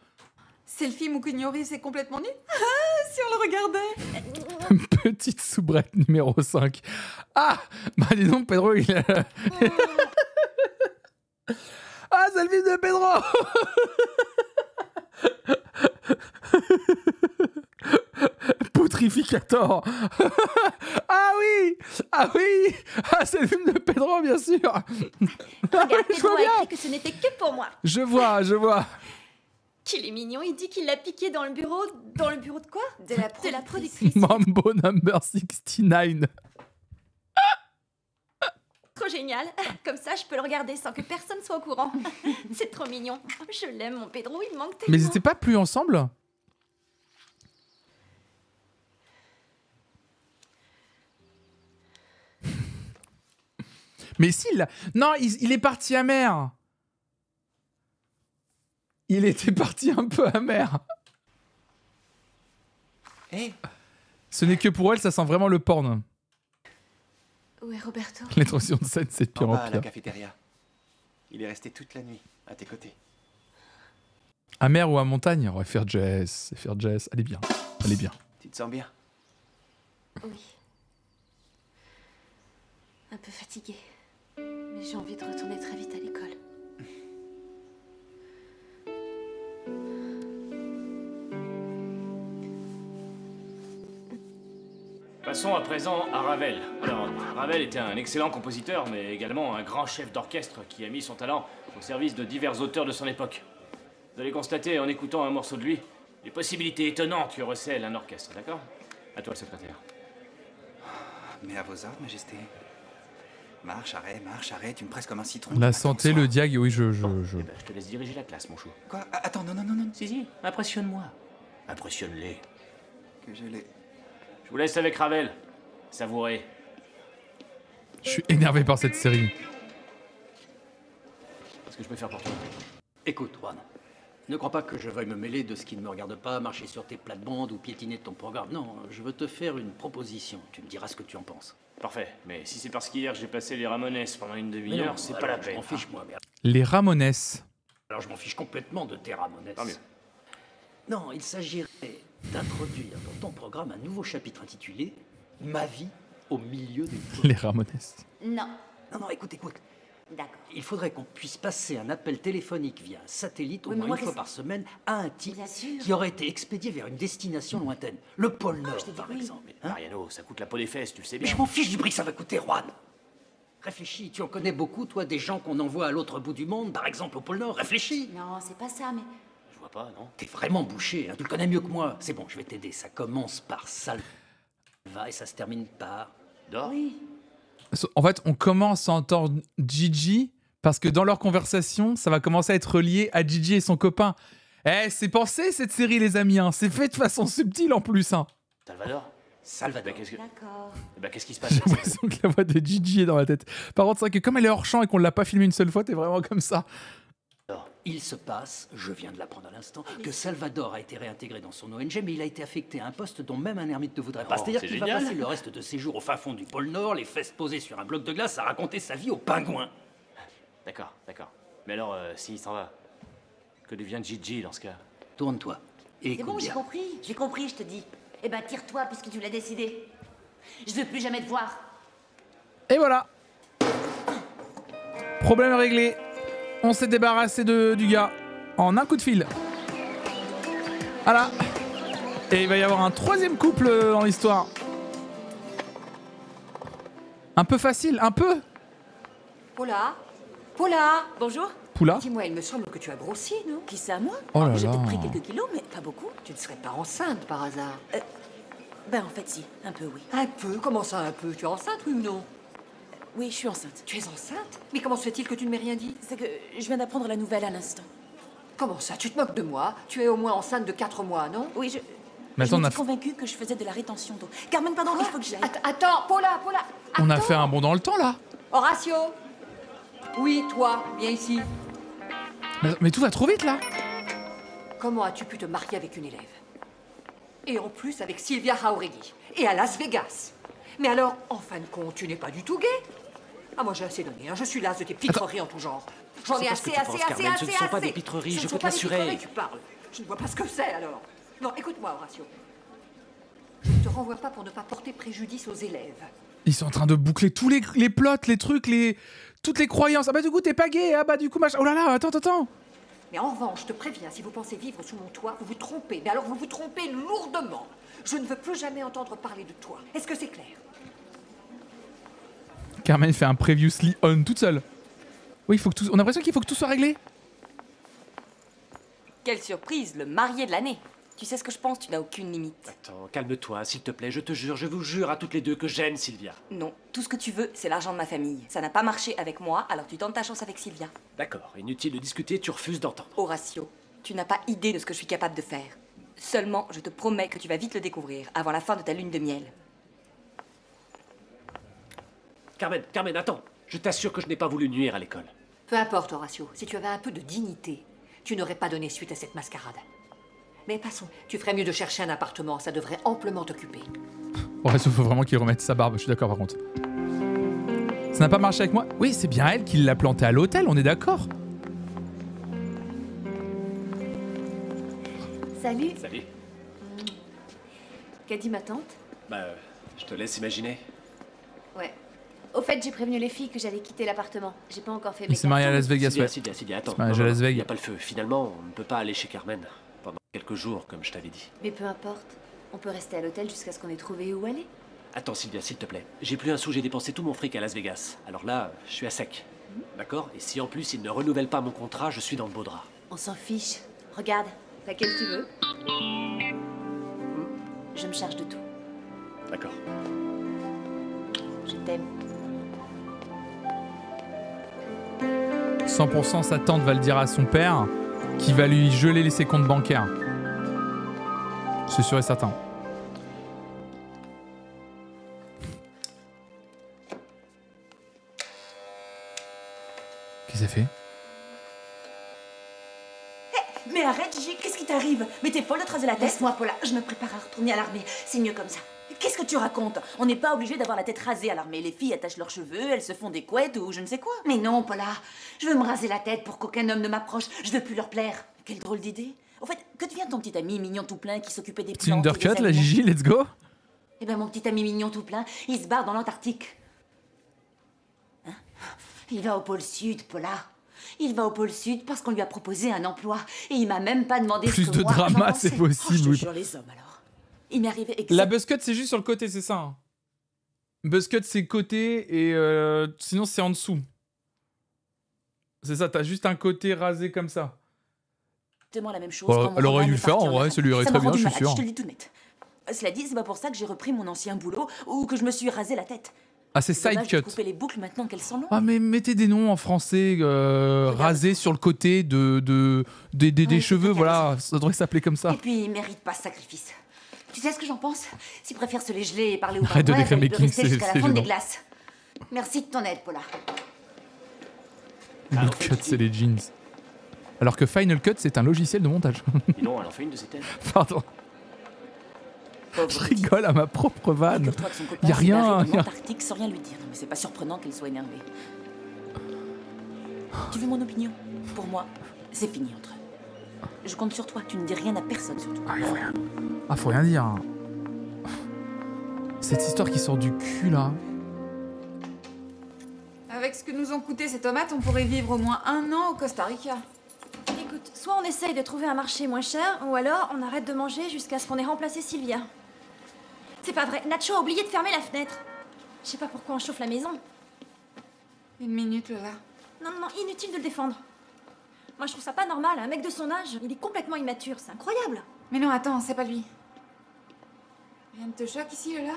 C'est le film où Keanu c'est complètement nu? Ah, si on le regardait! Petite soubrette numéro 5. Ah! Bah dis donc, Pedro, il a... Ah, c'est le film de Pedro! Poutrificator. Ah oui! Ah oui! Ah, c'est le film de Pedro, bien sûr! Regarde, Je Pedro vois a bien. écrit que ce n'était que pour moi. Je vois. Qu'il est mignon, il dit qu'il l'a piqué dans le bureau... Dans le bureau de quoi? De la productrice. Mambo number 69. Trop génial. Comme ça, je peux le regarder sans que personne soit au courant. C'est trop mignon. Je l'aime, mon Pedro, il me manque tellement. Mais ils étaient pas plus ensemble? Mais si, non, il est parti amer. Il était parti un peu amer. Hey. Ce n'est que pour elle, ça sent vraiment le porn. Où est Roberto? Les transitions de scène, c'est de pire En en bas, à la pire. cafétéria. Il est resté toute la nuit, à tes côtés. À mer ou à montagne? Ouais, faire Jess. Faire Jess. Elle est bien. Elle est bien. Tu te sens bien? Oui. Un peu fatiguée. Mais j'ai envie de retourner très vite à l'école. Passons à présent à Ravel. Alors, Ravel était un excellent compositeur, mais également un grand chef d'orchestre qui a mis son talent au service de divers auteurs de son époque. Vous allez constater, en écoutant un morceau de lui, les possibilités étonnantes que recèle un orchestre, d'accord? À toi le secrétaire. Mais à vos ordres, Majesté. Marche, arrête, tu me presses comme un citron. La santé, le diag, oui, je... Eh ben, je te laisse diriger la classe, mon chou. Quoi? Attends, non. Si, impressionne-moi. Impressionne-les. Que je l'ai... Je vous laisse avec Ravel. Savourez. Je suis énervé par cette série. Qu'est-ce que je peux faire pour toi? Écoute, Juan, ne crois pas que je veuille me mêler de ce qui ne me regarde pas, marcher sur tes plates-bandes ou piétiner ton programme. Non, je veux te faire une proposition. Tu me diras ce que tu en penses. Parfait, mais si c'est parce qu'hier j'ai passé les Ramones pendant une demi-heure, c'est pas la peine. Je m'en fiche, moi. Mais... Les Ramones. Alors je m'en fiche complètement de tes Ramones. Tant mieux. Non, il s'agirait d'introduire dans ton programme un nouveau chapitre intitulé « Ma vie au milieu des... » Les Ramones. Non. Non, écoute. D'accord. Il faudrait qu'on puisse passer un appel téléphonique via un satellite au Oui, mais moins moi, une fois par semaine à un type Bien sûr. qui aurait été expédié vers une destination lointaine. Le pôle Nord, je t'ai dit par oui. exemple. Mariano, ça coûte la peau des fesses, tu le sais Mais bien. je m'en fiche du prix que ça va coûter, Juan. Réfléchis, tu en connais beaucoup, toi, des gens qu'on envoie à l'autre bout du monde, par exemple au pôle Nord. Réfléchis. Non, c'est pas ça, mais... Je vois pas, non? T'es vraiment bouché, hein, tu le connais mieux que moi. C'est bon, je vais t'aider. Ça commence par Salva et ça se termine par... Dors. Oui. En fait, on commence à entendre Gigi parce que dans leur conversation, ça va commencer à être relié à Gigi et son copain. Eh, c'est pensé cette série, les amis. Hein. C'est fait de façon subtile en plus. Hein. Salvador. Qu'est-ce que... D'accord. qu'est-ce qui se passe? J'ai l'impression que la voix de Gigi est dans la tête. Par contre, c'est vrai que comme elle est hors champ et qu'on l'a pas filmé une seule fois, t'es vraiment comme ça. Il se passe, je viens de l'apprendre à l'instant, que Salvador a été réintégré dans son ONG, mais il a été affecté à un poste dont même un ermite ne voudrait pas. Oh, C'est-à-dire c'est qu'il va génial. passer le reste de ses jours au fin fond du pôle Nord, les fesses posées sur un bloc de glace, à raconter sa vie aux pingouins. D'accord. Mais alors, s'il s'en va, que devient Gigi dans ce cas? Tourne-toi. Et C'est bon, j'ai compris, je te dis. Eh ben, tire-toi puisque tu l'as décidé. Je veux plus jamais te voir. Et voilà. Problème réglé. On s'est débarrassé du gars en un coup de fil. Voilà. Et il va y avoir un troisième couple dans l'histoire. Un peu facile, un peu. Paula, Bonjour. Poula. dis-moi, il me semble que tu as grossi, non? Qui ça, moi? Oh là J'ai là. peut-être pris quelques kilos, mais pas beaucoup. Tu ne serais pas enceinte par hasard? Ben, en fait, si. Un peu, oui. Un peu? Comment ça, un peu? Tu es enceinte, oui ou non? Oui, je suis enceinte. Tu es enceinte? Mais comment se fait-il que tu ne m'aies rien dit? C'est que je viens d'apprendre la nouvelle à l'instant. Comment ça? Tu te moques de moi? Tu es au moins enceinte de 4 mois, non? Oui, je... Mais je attends, m'étais convaincue que je faisais de la rétention d'eau. Carmen, pardon, il faut que j'aille. Attends, Paula! On a fait un bond dans le temps là. Horatio! Oui, toi, viens ici. Mais tout va trop vite là. Comment as-tu pu te marier avec une élève? Et en plus avec Sylvia Jauregui. Et à Las Vegas. Mais alors, en fin de compte, tu n'es pas du tout gay? Ah, moi j'ai assez donné, hein. Je suis lasse de tes pitreries en tout genre. J'en ai assez. Ce ne sont pas des pitreries, je peux te l'assurer. Tu parles. Je ne vois pas ce que c'est alors. Non, écoute-moi, Horatio. Je ne te renvoie pas pour ne pas porter préjudice aux élèves. Ils sont en train de boucler tous les plots, les trucs, toutes les croyances. Ah bah du coup t'es pas gay, ah bah du coup machin. Oh là là, attends. Mais en revanche, je te préviens, si vous pensez vivre sous mon toit, vous vous trompez. Mais alors vous vous trompez lourdement. Je ne veux plus jamais entendre parler de toi. Est-ce que c'est clair? Carmen fait un previously on toute seule. Oui, on a l'impression qu'il faut que tout soit réglé. Quelle surprise, le marié de l'année. Tu sais ce que je pense, tu n'as aucune limite. Attends, calme-toi, s'il te plaît, je te jure, je vous jure à toutes les deux que j'aime Sylvia. Non, tout ce que tu veux, c'est l'argent de ma famille. Ça n'a pas marché avec moi, alors tu tentes ta chance avec Sylvia. D'accord, inutile de discuter, tu refuses d'entendre. Horatio, tu n'as pas idée de ce que je suis capable de faire. Seulement, je te promets que tu vas vite le découvrir, avant la fin de ta lune de miel. Carmen, attends. Je t'assure que je n'ai pas voulu nuire à l'école. Peu importe, Horatio. Si tu avais un peu de dignité, tu n'aurais pas donné suite à cette mascarade. Mais passons, tu ferais mieux de chercher un appartement, ça devrait amplement t'occuper. Ouais, il faut vraiment qu'il remette sa barbe, je suis d'accord par contre. Ça n'a pas marché avec moi. Oui, c'est bien elle qui l'a planté à l'hôtel, on est d'accord. Salut. Salut. Qu'a dit ma tante? Bah, je te laisse imaginer. Ouais. Au fait, j'ai prévenu les filles que j'allais quitter l'appartement. J'ai pas encore fait Il mes s'est marié à Las Vegas, ouais. Sylvia, attends. Il s'est marié à Las Il Vegas. n'y a pas le feu. Finalement, on ne peut pas aller chez Carmen pendant quelques jours, comme je t'avais dit. Mais peu importe. On peut rester à l'hôtel jusqu'à ce qu'on ait trouvé où aller. Attends, Sylvia, s'il te plaît. J'ai plus un sou, j'ai dépensé tout mon fric à Las Vegas. Alors là, je suis à sec. D'accord? Et si en plus ils ne renouvellent pas mon contrat, je suis dans le beau drap. On s'en fiche. Regarde, laquelle tu veux. Je me charge de tout. D'accord. Je t'aime. 100% sa tante va le dire à son père, qui va lui geler ses comptes bancaires. C'est sûr et certain. Qu'est-ce que ça fait? Mais arrête, Gigi, qu'est-ce qui t'arrive? Mais t'es folle de te raser la tête? Laisse-moi, Paula, je me prépare à retourner à l'armée. C'est mieux comme ça. Qu'est-ce que tu racontes? On n'est pas obligé d'avoir la tête rasée à l'armée. Les filles attachent leurs cheveux, elles se font des couettes ou je ne sais quoi. Mais non, Paula, je veux me raser la tête pour qu'aucun homme ne m'approche. Je veux plus leur plaire. Quelle drôle d'idée. Au fait, que devient ton petit ami mignon tout plein qui s'occupait des plantes? C'est une undercut, la Gigi, let's go. Eh ben, mon petit ami mignon tout plein, il se barre dans l'Antarctique. Hein? Il va au pôle Sud, Paula. Il va au pôle Sud parce qu'on lui a proposé un emploi. Et il m'a même pas demandé Plus ce que de moi, drama, j'en pensais. c'est possible, Oh, je oui. te jure, les hommes, alors. Il m'est arrivé La buzzcut, c'est juste sur le côté, c'est ça. Hein. Buzzcut, c'est côté et sinon, c'est en dessous. C'est ça, t'as juste un côté rasé comme ça. exactement la même chose. Bon, quand mon elle aurait roman dû le est faire, parti en vrai, Irak. ça lui irait Ça très m'a bien, rendu je suis malade, sûr. je te le dis tout net. Cela dit, c'est pas pour ça que j'ai repris mon ancien boulot ou que je me suis rasé la tête. Ah, c'est dommage side de cut. couper les boucles maintenant qu'elles sont longues. Ah, mais mettez des noms en français rasés sur le côté des cheveux, voilà, ça devrait s'appeler comme ça. Et puis, il mérite pas ce sacrifice. Tu sais ce que j'en pense? S'il préfère se les geler et parler au Arrête de barboueur, décrire il mes peut kings, rester jusqu'à c'est la fonte des gênant. glaces. Merci de ton aide, Paula. Boot cut, c'est les jeans. Alors que Final Cut, c'est un logiciel de montage. Dis donc, elle en fait une de ces thèmes. Pardon. Je rigole à ma propre vanne. Figure-toi que son copain Y a s'est rien. barré de y a- l'Antarctique sans rien lui dire. Non, mais c'est pas surprenant qu'elle soit énervée. Tu veux mon opinion? Pour moi, c'est fini entre eux. Je compte sur toi. Tu ne dis rien à personne surtout. Ah, faut rien dire. Cette histoire qui sort du cul, là. Avec ce que nous ont coûté ces tomates, on pourrait vivre au moins 1 an au Costa Rica. Écoute, soit on essaye de trouver un marché moins cher, ou alors on arrête de manger jusqu'à ce qu'on ait remplacé Sylvia. C'est pas vrai, Nacho a oublié de fermer la fenêtre. Je sais pas pourquoi on chauffe la maison. 1 minute, Lola. Non, non, non, inutile de le défendre. Moi, je trouve ça pas normal. Un mec de son âge, il est complètement immature. C'est incroyable. Mais non, attends, c'est pas lui. Rien ne te choque ici, Lola?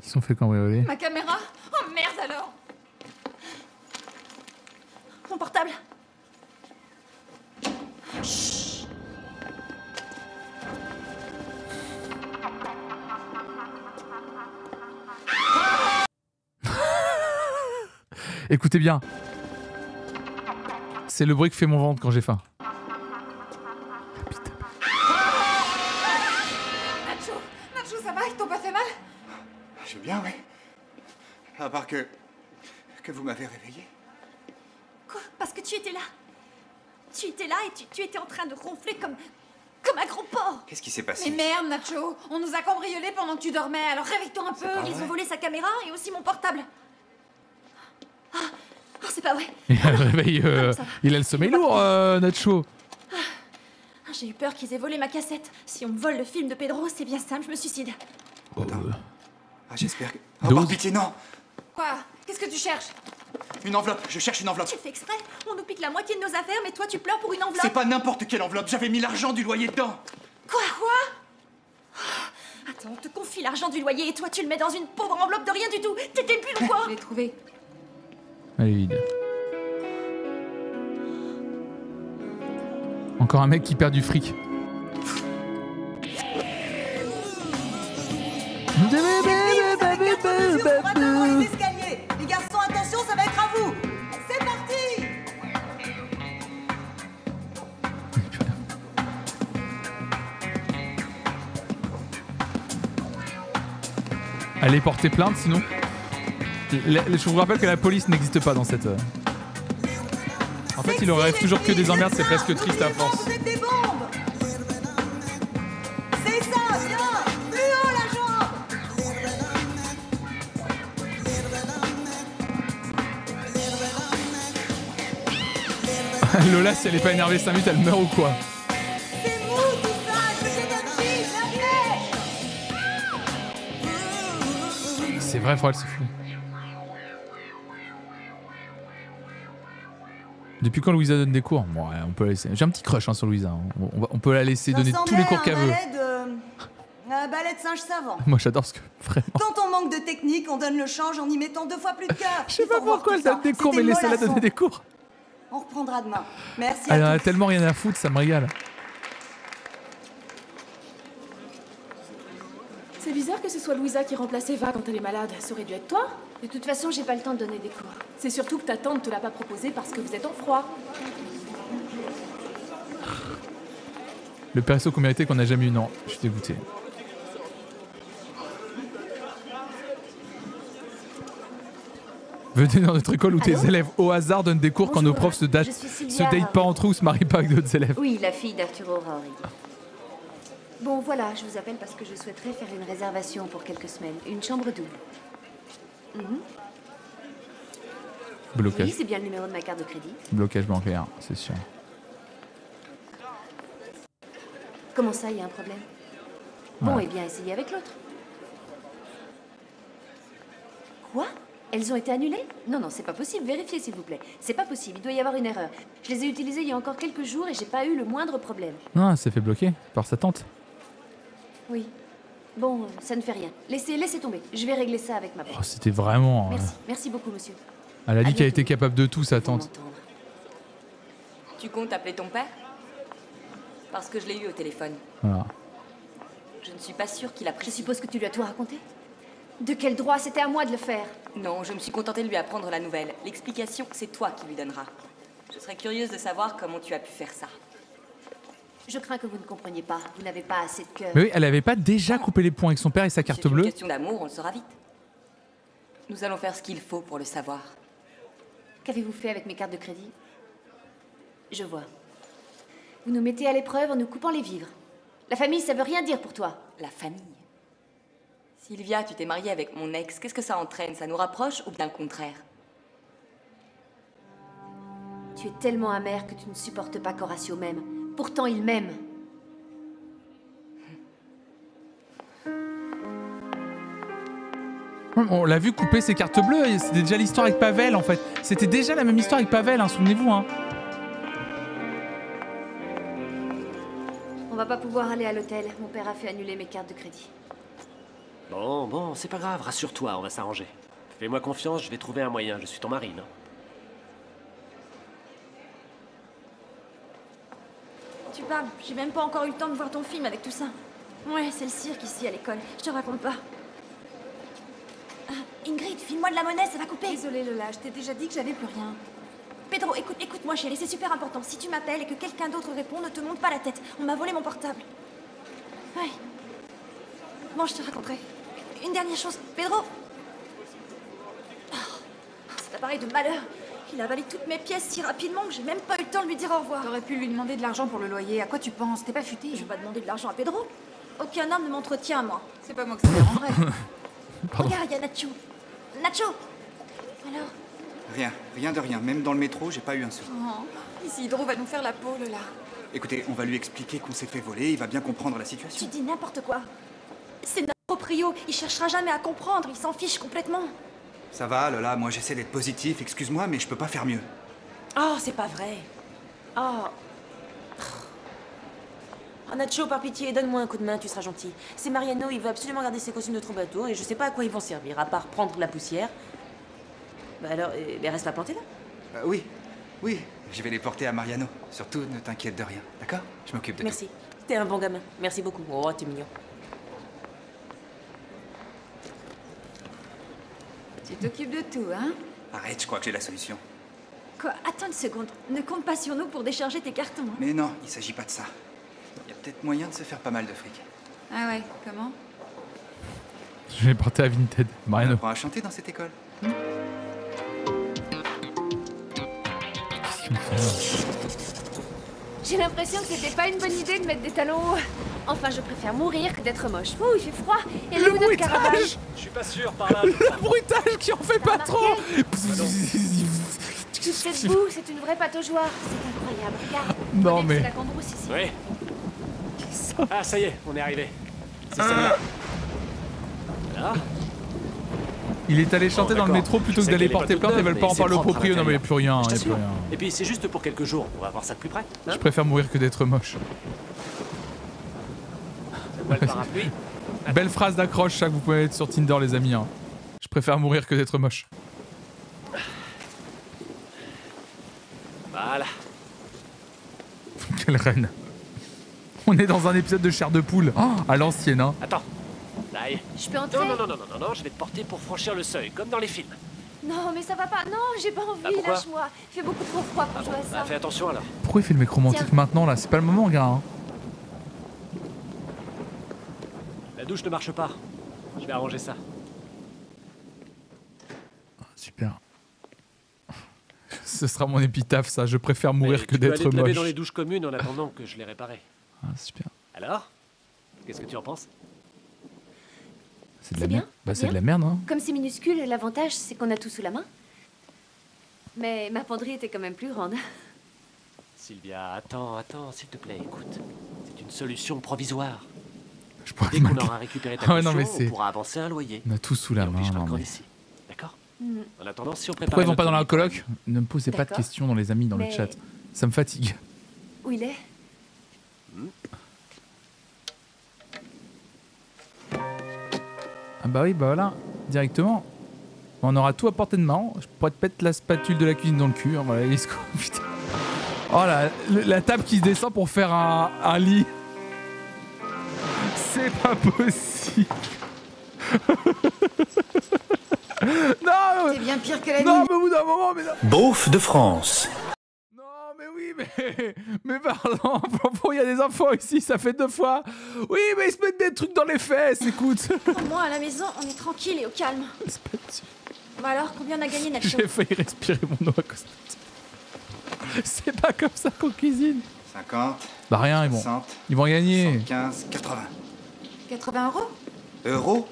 Ils sont fait cambrioler. Ma caméra? Oh merde alors! Mon portable. Écoutez bien. C'est le bruit que fait mon ventre quand j'ai faim. Nacho! Nacho, ça va? Ils t'ont pas fait mal? Je vais bien, oui. À part que vous m'avez réveillé. Quoi? Parce que tu étais là. Tu étais là et tu étais en train de ronfler comme un gros porc. Qu'est-ce qui s'est passé? Mais merde, Nacho! On nous a cambriolés pendant que tu dormais, alors réveille-toi un peu! pas Ils vrai. ont volé sa caméra et aussi mon portable. Ah, oh, c'est pas vrai. Il a le réveil, ça va. il a le sommeil lourd, Nacho. Ah, j'ai eu peur qu'ils aient volé ma cassette. Si on me vole le film de Pedro, c'est bien simple, je me suicide. Ah, j'espère que... Oh, Dose. par pitié, non! Quoi? Qu'est-ce que tu cherches? Une enveloppe, je cherche une enveloppe. Tu fais exprès. On nous pique la moitié de nos affaires, mais toi tu pleures pour une enveloppe. C'est pas n'importe quelle enveloppe, j'avais mis l'argent du loyer dedans. Quoi? Attends, on te confie l'argent du loyer et toi tu le mets dans une pauvre enveloppe de rien du tout. T'es débile ou quoi? Je l'ai trouvé. Elle est vide. Encore un mec qui perd du fric. Les garçons, attention, ça va être à vous. C'est parti. Allez porter plainte sinon. Je vous rappelle que la police n'existe pas dans cette... En fait, il en rêve toujours que des emmerdes, c'est presque triste à force. Vous êtes des bombes. Lola, si elle est pas énervée 5 minutes, elle meurt ou quoi? C'est vrai, faut elle se fout. Depuis quand Louisa donne des cours? Bon, ouais, on peut la laisser. J'ai un petit crush sur Louisa. On peut la laisser donner tous les cours qu'elle veut. Un balai de singe savant. Moi j'adore ce que... Vraiment. Quand on manque de technique, on donne le change en y mettant 2 fois plus de cœur. Je sais pas pourquoi elle donne des cours, mais laissez-la donner des cours. On reprendra demain. Merci Elle en à a tous. tellement rien à foutre, ça me régale. C'est bizarre que ce soit Louisa qui remplace Eva quand elle est malade. Ça aurait dû être toi. De toute façon, j'ai pas le temps de donner des cours. C'est surtout que ta tante te l'a pas proposé parce que vous êtes en froid. Le perso qu'on méritait qu'on n'a jamais eu, non. Je suis dégoûté. Venez dans notre école où tes élèves au hasard donnent des cours quand nos profs se datent pas entre eux ou se marient pas avec d'autres élèves. Oui, la fille d'Arturo Raorighi. Bon, voilà, je vous appelle parce que je souhaiterais faire une réservation pour quelques semaines. Une chambre double. Blocage. Oui, c'est bien le numéro de ma carte de crédit. Blocage bancaire, c'est sûr. Comment ça, il y a un problème? Bon, eh bien, essayez avec l'autre. Quoi? Elles ont été annulées? Non, non, c'est pas possible. Vérifiez, s'il vous plaît. C'est pas possible. Il doit y avoir une erreur. Je les ai utilisées il y a encore quelques jours et j'ai pas eu le moindre problème. Non, elle s'est fait bloquer par sa tante. Oui. Bon, ça ne fait rien. Laissez tomber. Je vais régler ça avec ma banque. Oh, c'était vraiment... Merci. Merci beaucoup, monsieur. Elle a dit qu'elle était capable de tout, sa tante. Tu comptes appeler ton père? Parce que je l'ai eu au téléphone. Voilà. Je ne suis pas sûre qu'il apprécie. Je suppose que tu lui as tout raconté? De quel droit? C'était à moi de le faire. Non, je me suis contentée de lui apprendre la nouvelle. L'explication, c'est toi qui lui donneras. Je serais curieuse de savoir comment tu as pu faire ça. Je crains que vous ne compreniez pas. Vous n'avez pas assez de cœur. Mais oui, elle avait pas déjà coupé les ponts avec son père et sa carte bleue? C'est une question d'amour, on le saura vite. Nous allons faire ce qu'il faut pour le savoir. Qu'avez-vous fait avec mes cartes de crédit? Je vois. Vous nous mettez à l'épreuve en nous coupant les vivres. La famille, ça veut rien dire pour toi. La famille? Sylvia, tu t'es mariée avec mon ex. Qu'est-ce que ça entraîne? Ça nous rapproche ou bien le contraire? Tu es tellement amère que tu ne supportes pas qu'Horatio m'aime. Pourtant, il m'aime. On l'a vu couper ses cartes bleues, et c'était déjà l'histoire avec Pavel en fait. C'était déjà la même histoire avec Pavel, hein, souvenez-vous. Hein. On va pas pouvoir aller à l'hôtel. Mon père a fait annuler mes cartes de crédit. Bon, c'est pas grave, rassure-toi, on va s'arranger. Fais-moi confiance, je vais trouver un moyen, je suis ton mari, non? Tu parles, j'ai même pas encore eu le temps de voir ton film avec tout ça. Ouais, c'est le cirque ici à l'école, je te raconte pas. Ingrid, file-moi de la monnaie, ça va couper. Désolée Lola, je t'ai déjà dit que j'avais plus rien. Pedro, écoute-moi chérie, c'est super important. Si tu m'appelles et que quelqu'un d'autre répond, ne te monte pas la tête. On m'a volé mon portable. Ouais. Bon, je te raconterai. Une dernière chose, Pedro. Oh, cet appareil de malheur. Il a avalé toutes mes pièces si rapidement que j'ai même pas eu le temps de lui dire au revoir. T'aurais pu lui demander de l'argent pour le loyer. À quoi tu penses? T'es pas futé? Je vais pas demander de l'argent à Pedro. Aucun homme ne m'entretient à moi. C'est pas moi que ça dérangerait. Regarde, il y a Nacho. Nacho. Alors? Rien de rien. Même dans le métro, j'ai pas eu un sou. Oh, Isidro va nous faire la peau, Lola. Écoutez, on va lui expliquer qu'on s'est fait voler, il va bien comprendre la situation. Tu dis n'importe quoi. C'est notre proprio, il cherchera jamais à comprendre, il s'en fiche complètement. Ça va, Lola, moi j'essaie d'être positif, excuse-moi, mais je peux pas faire mieux. Oh, c'est pas vrai. Oh. Oh, Nacho, par pitié, donne-moi un coup de main, tu seras gentil. C'est Mariano, il veut absolument garder ses costumes de troubadour et je sais pas à quoi ils vont servir, à part prendre la poussière. Bah alors, reste pas planté là. Oui, je vais les porter à Mariano. Surtout, ne t'inquiète de rien, d'accord? Je m'occupe de tout. Merci. T'es un bon gamin. Merci beaucoup. Oh, t'es mignon. Tu t'occupes de tout, hein? Arrête, je crois que j'ai la solution. Quoi? Attends une seconde. Ne compte pas sur nous pour décharger tes cartons. Hein. Mais non, il s'agit pas de ça. Il y a peut-être moyen de se faire pas mal de fric. Ah ouais, comment? Je vais porter à Vinted. Mariano. On apprend à chanter dans cette école. Qu'est-ce qu'il me fait? J'ai l'impression que c'était pas une bonne idée de mettre des talons hauts. Enfin, je préfère mourir que d'être moche. Ouh, il fait froid. Et le bruitage. Je suis pas sûr par là. Le bruitage qui en fait pas trop. Toute cette boue, c'est une vraie pataugeoire. C'est incroyable. Regarde. Non, Regarde, mais- c'est la cambrousse ici. Oui. Ah, ça y est, on est arrivé. C'est celle-là. Voilà. Il est allé chanter dans le métro plutôt que d'aller porter plainte. Ils veulent pas en parler au proprio. Non, mais il n'y a plus rien. Je Y a plus t'assure. rien. Et puis c'est juste pour quelques jours. On va voir ça de plus près. Je préfère mourir que d'être moche. Donne-moi le parapluie. Belle phrase d'accroche, ça que vous pouvez mettre sur Tinder, les amis. Hein. Je préfère mourir que d'être moche. Voilà. Quelle reine. On est dans un épisode de chair de poule. Oh, à l'ancienne, hein. Attends. Là, Je peux entrer? Non, je vais te porter pour franchir le seuil, comme dans les films. Non, mais ça va pas. Non, j'ai pas envie. Ah, pourquoi Lâche-moi. Il fait beaucoup trop froid pour jouer à ça. Bah, fais attention alors. Pourquoi il fait le mec romantique Tiens. maintenant, là? C'est pas le moment, gars. Hein. La douche ne marche pas. Je vais arranger ça. Super. Ce sera mon épitaphe, ça. Je préfère mourir Mais que tu peux aller d'être te laver moche. dans les douches communes en attendant que je les réparais. Ah, super. Alors? Qu'est-ce que tu en penses? C'est de la bien, merde. Bah, c'est bien. de la merde, hein. Comme c'est minuscule, l'avantage, c'est qu'on a tout sous la main. Mais ma penderie était quand même plus grande. Sylvia, attends, s'il te plaît, écoute. C'est une solution provisoire. Je pourrais Dès qu'on manquer. aura récupéré ta Ah ouais, non, caution, mais c'est- on pourra avancer un loyer. On a tout sous la Et on main. pigera Non, le camp mais... d'ici. D'accord? Mm. En attendant, si on prépare. Pourquoi ils vont pas dans notre la coloc? Ne me posez pas de D'accord. questions dans les amis, dans le Mais- chat. Ça me fatigue. Où il est? Ah bah oui, bah voilà. Directement. On aura tout à portée de main. Je pourrais te mettre la spatule de la cuisine dans le cul. Hein, voilà, let's go. Putain. Oh la table qui se descend pour faire un lit. C'est pas possible. Non. C'est bien pire que la Non, nuit. mais au bout d'un moment, mais non. Bouffe de France. Mais pardon, il y a des enfants ici, ça fait 2 fois. Oui, mais ils se mettent des trucs dans les fesses, écoute. Au moins, à la maison, on est tranquille et au calme. Bon alors, combien on a gagné, Nacho? J'ai failli respirer mon eau à cause de ça. C'est pas comme ça qu'on cuisine. 50. Bah rien, 60, ils vont gagner. 15, 80. 80 €? Euros?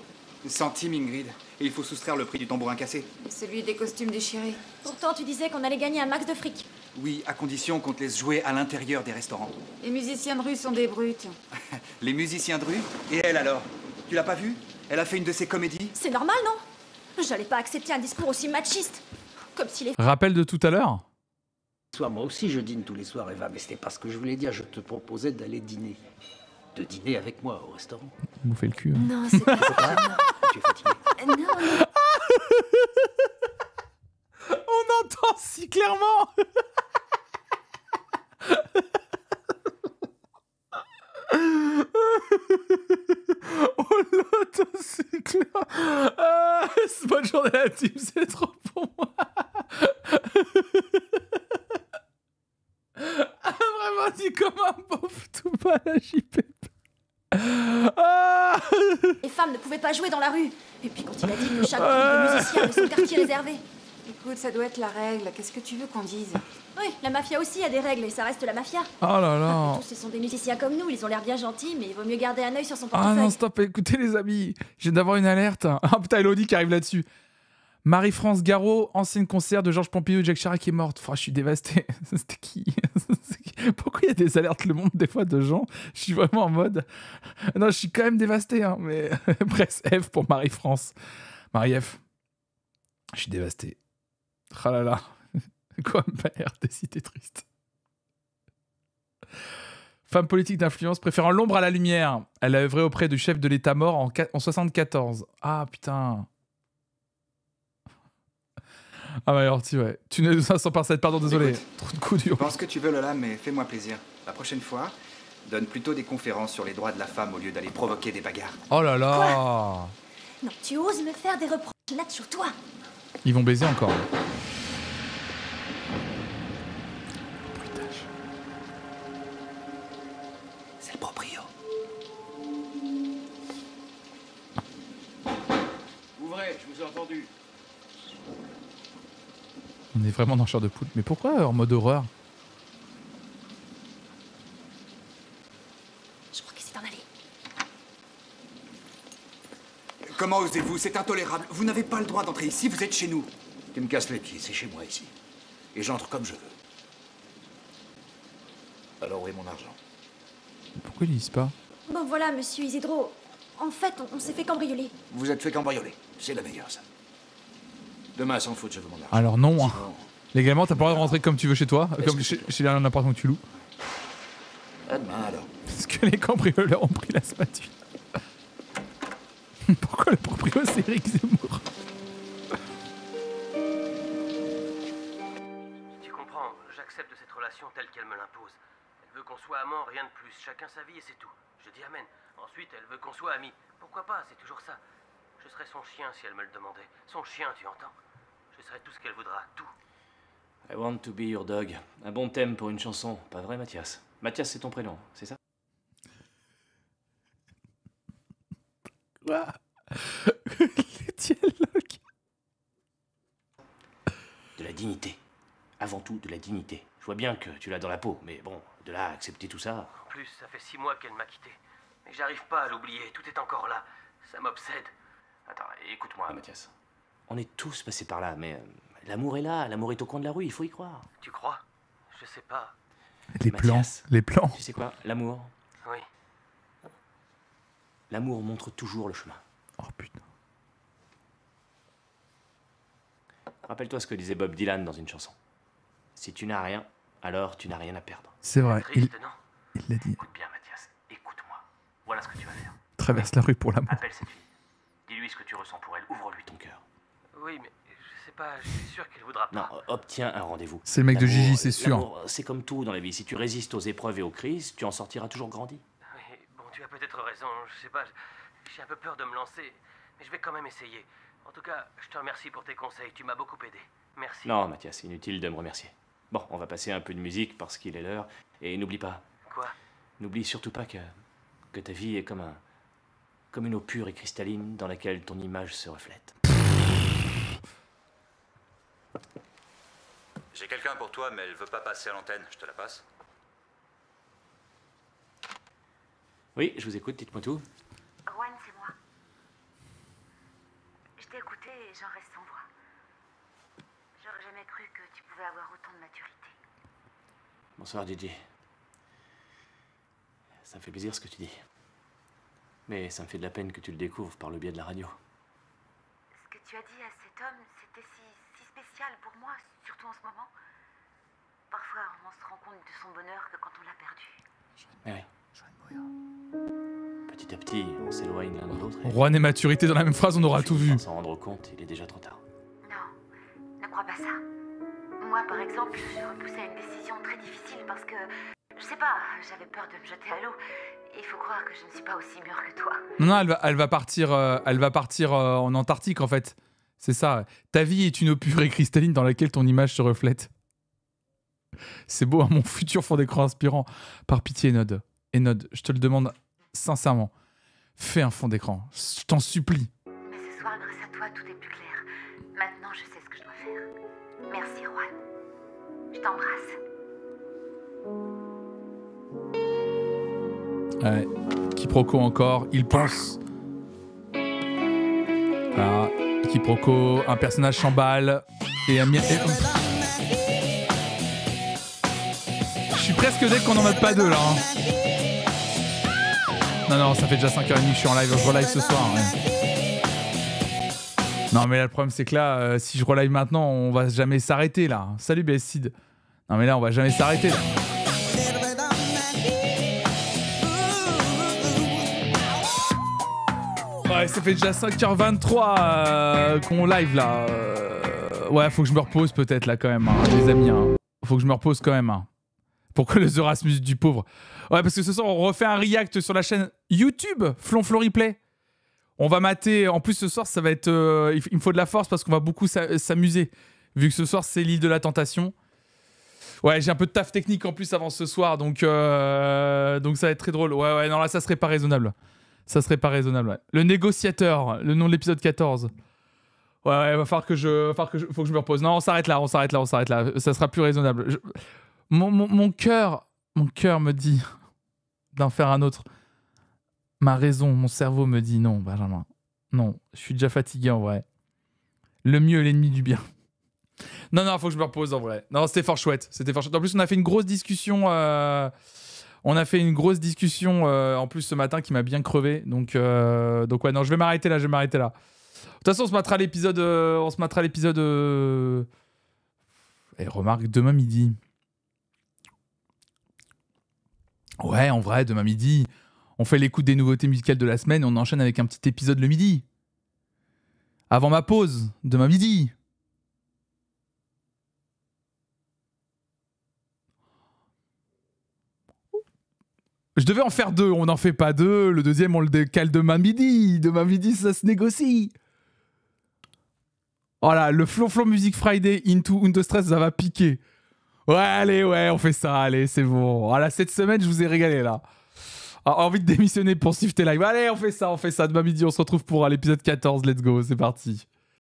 Centimes, Ingrid. Et il faut soustraire le prix du tambourin cassé. Et celui des costumes déchirés. Pourtant, tu disais qu'on allait gagner un max de fric. Oui, à condition qu'on te laisse jouer à l'intérieur des restaurants. Les musiciens de rue sont des brutes. Les musiciens de rue? Et elle alors? Tu l'as pas vue? Elle a fait une de ses comédies? C'est normal, non? J'allais pas accepter un discours aussi machiste. Comme si les... Rappel de tout à l'heure. Moi aussi, je dîne tous les soirs, Eva, mais c'était pas ce que je voulais dire. Je te proposais d'aller dîner. De dîner avec moi au restaurant. Vous fait le cul. Hein. Non, c'est pas ça. Tu es fatigué? Non, On entend si clairement. Oh l'autocycle. Bonne journée à la team, c'est trop pour moi. Vraiment dit comme un pauvre tout bas la JP. les femmes ne pouvaient pas jouer dans la rue. Et puis quand il a dit que chaque groupe de musiciens avait son quartier réservé. Écoute, ça doit être la règle. Qu'est-ce que tu veux qu'on dise? Oui, la mafia aussi a des règles et ça reste la mafia. Oh là là. Tous, ce sont des musiciens comme nous, ils ont l'air bien gentils, mais il vaut mieux garder un œil sur son Ah portefeuille. non, stop, écoutez les amis, je viens d'avoir une alerte. Ah putain, Elodie qui arrive là-dessus. Marie-France Garot, ancienne conseillère de Georges Pompidou et Jacques Chirac, est morte. Je suis dévasté. C'était qui? Pourquoi il y a des alertes le monde des fois de gens? Je suis vraiment en mode... Non, je suis quand même dévasté, hein, mais... Presse F pour Marie-France. Marie-F. Je suis dévasté. Oh là là. Quoi me faire des cités tristes. Femme politique d'influence préférant l'ombre à la lumière. Elle a œuvré auprès du chef de l'État mort en 74. Ah putain. Ah bah alors ouais. Tu n'es 500%, pardon, désolé. Écoute, Trop de coups durs. Je pense que tu veux, Lola, mais fais-moi plaisir. La prochaine fois, donne plutôt des conférences sur les droits de la femme au lieu d'aller provoquer des bagarres. Oh là là. Non, tu oses me faire des reproches, Nacho, toi. Ils vont baiser encore. C'est le proprio. Ouvrez, je vous ai entendu. On est vraiment dans chair de poule. Mais pourquoi en mode horreur? Je crois qu'il s'est en allé. Comment osez-vous? C'est intolérable. Vous n'avez pas le droit d'entrer ici, vous êtes chez nous. Tu me casses les pieds, c'est chez moi ici. Et j'entre comme je veux. Alors où est mon argent? Pourquoi ils lisent pas? Bon voilà, monsieur Isidro. En fait, on s'est fait cambrioler. Vous êtes fait cambrioler. C'est la meilleure, ça. Demain, sans faute, je veux mon argent. Alors non. Hein. Sinon, Légalement, t'as pas le droit de rentrer comme tu veux chez toi, comme chez un appartement que tu loues. à demain, alors. Parce que les cambrioleurs ont pris la spatule. Pourquoi le proprio c'est Eric Zemmour? Tu comprends, j'accepte cette relation telle qu'elle me l'impose. Elle veut qu'on soit amants, rien de plus. Chacun sa vie et c'est tout. Je dis amen. Ensuite, elle veut qu'on soit amis. Pourquoi pas, c'est toujours ça. Je serais son chien si elle me le demandait. Son chien, tu entends? Je serais tout ce qu'elle voudra, tout. I want to be your dog. Un bon thème pour une chanson, pas vrai Mathias? Mathias c'est ton prénom, c'est ça? Quoi? Les dialogues. De la dignité. Avant tout, de la dignité. Je vois bien que tu l'as dans la peau, mais bon, de là à accepter tout ça... En plus, ça fait 6 mois qu'elle m'a quitté. Mais j'arrive pas à l'oublier, tout est encore là. Ça m'obsède. Attends, écoute-moi Mathias. On est tous passés par là, mais l'amour est là, l'amour est au coin de la rue, il faut y croire. Tu crois? Je sais pas. Les Mathias, plans, les plans. Tu sais quoi? L'amour. Oui. L'amour montre toujours le chemin. Oh putain. Rappelle-toi ce que disait Bob Dylan dans une chanson. Si tu n'as rien, alors tu n'as rien à perdre. C'est vrai, il Triste, non? l'a dit. Écoute bien, Mathias, écoute-moi. Voilà ce que tu vas faire. Traverse la rue pour l'amour. Appelle cette fille. Dis-lui ce que tu ressens pour elle. Ouvre-lui ton cœur. Oui, mais je sais pas, je suis sûr qu'elle voudra pas. Non, obtiens un rendez-vous. C'est le mec de L'amour, Gigi, c'est sûr. l'amour, c'est comme tout dans la vie. Si tu résistes aux épreuves et aux crises, tu en sortiras toujours grandi. Oui, bon, tu as peut-être raison, je sais pas, j'ai un peu peur de me lancer, mais je vais quand même essayer. En tout cas, je te remercie pour tes conseils, tu m'as beaucoup aidé. Merci. Non, Mathias, inutile de me remercier. Bon, on va passer un peu de musique parce qu'il est l'heure. Et n'oublie pas. Quoi? N'oublie surtout pas que ta vie est comme une eau pure et cristalline dans laquelle ton image se reflète. J'ai quelqu'un pour toi, mais elle veut pas passer à l'antenne. Je te la passe. Oui, je vous écoute, dites-moi tout. Juan, c'est moi. Je t'ai écouté et j'en reste sans voix. J'aurais jamais cru que tu pouvais avoir autant de maturité. Bonsoir, Gigi. Ça me fait plaisir ce que tu dis. Mais ça me fait de la peine que tu le découvres par le biais de la radio. Ce que tu as dit à cet homme, c'était si spécial pour moi, surtout en ce moment. Parfois, on se rend compte de son bonheur que quand on l'a perdu. Mais oui. Petit à petit, on s'éloigne l'un de l'autre. Juan et maturité dans la même phrase, on aura tout vu. Sans s'en rendre compte, il est déjà trop tard. Ne crois pas ça. Moi, par exemple, je suis repoussée à une décision très difficile parce que, je sais pas, j'avais peur de me jeter à l'eau. Il faut croire que je ne suis pas aussi mûre que toi. Non, elle va partir en Antarctique en fait. C'est ça. Ta vie est une eau pure et cristalline dans laquelle ton image se reflète. C'est beau, hein, mon futur fond d'écran inspirant. Par pitié, Enod. Enod, je te le demande sincèrement. Fais un fond d'écran. Je t'en supplie. Mais ce soir, grâce à toi, tout est plus clair. Maintenant, je sais ce que je dois faire. Merci, Juan. Je t'embrasse. Ouais. Quiproquo encore. Il pense. Voilà. Quiproquo. Un personnage s'emballe. Et un... Je suis presque deck qu'on n'en mette pas deux là. Hein. Non, ça fait déjà 5h30 que je suis en live. Je relive ce soir. Ouais. Non, mais là, le problème, c'est que là, si je relive maintenant, on va jamais s'arrêter là. Salut BSCid. Non, mais là, on va jamais s'arrêter là. Ouais, ça fait déjà 5h23 qu'on live là. Ouais, faut que je me repose peut-être là quand même, hein, les amis. Hein. Faut que je me repose quand même. Hein. Pour que les Erasmus du pauvre. Ouais, parce que ce soir, on refait un react sur la chaîne YouTube Flonflo Replay. On va mater. En plus, ce soir, ça va être. Il me faut de la force parce qu'on va beaucoup s'amuser. Vu que ce soir, c'est l'île de la tentation. Ouais, j'ai un peu de taf technique en plus avant ce soir. Donc ça va être très drôle. Ouais, non, là, ça serait pas raisonnable. Ça serait pas raisonnable. Ouais. Le négociateur, le nom de l'épisode 14. Ouais, va falloir que faut que je me repose. Non, on s'arrête là. Ça sera plus raisonnable. Mon cœur me dit d'en faire un autre. Ma raison, mon cerveau me dit non, Benjamin. Non, je suis déjà fatigué en vrai. Le mieux est l'ennemi du bien. Non, faut que je me repose en vrai. Non, c'était fort chouette. En plus, on a fait une grosse discussion. En plus ce matin qui m'a bien crevé. Donc ouais, non, je vais m'arrêter là. De toute façon, on se mettra l'épisode. Remarque, demain midi. Ouais, en vrai, demain midi, on fait l'écoute des nouveautés musicales de la semaine et on enchaîne avec un petit épisode le midi. Avant ma pause, demain midi. Je devais en faire 2, on n'en fait pas 2. Le deuxième, on le décale demain midi. Demain midi, ça se négocie. Voilà, le Flonflon Music Friday into Undestress, ça va piquer. Ouais, allez, on fait ça, allez, c'est bon. Voilà, cette semaine, je vous ai régalé, là. Envie de démissionner pour Swift Live. Allez, on fait ça. Demain midi, on se retrouve pour l'épisode 14. Let's go, c'est parti.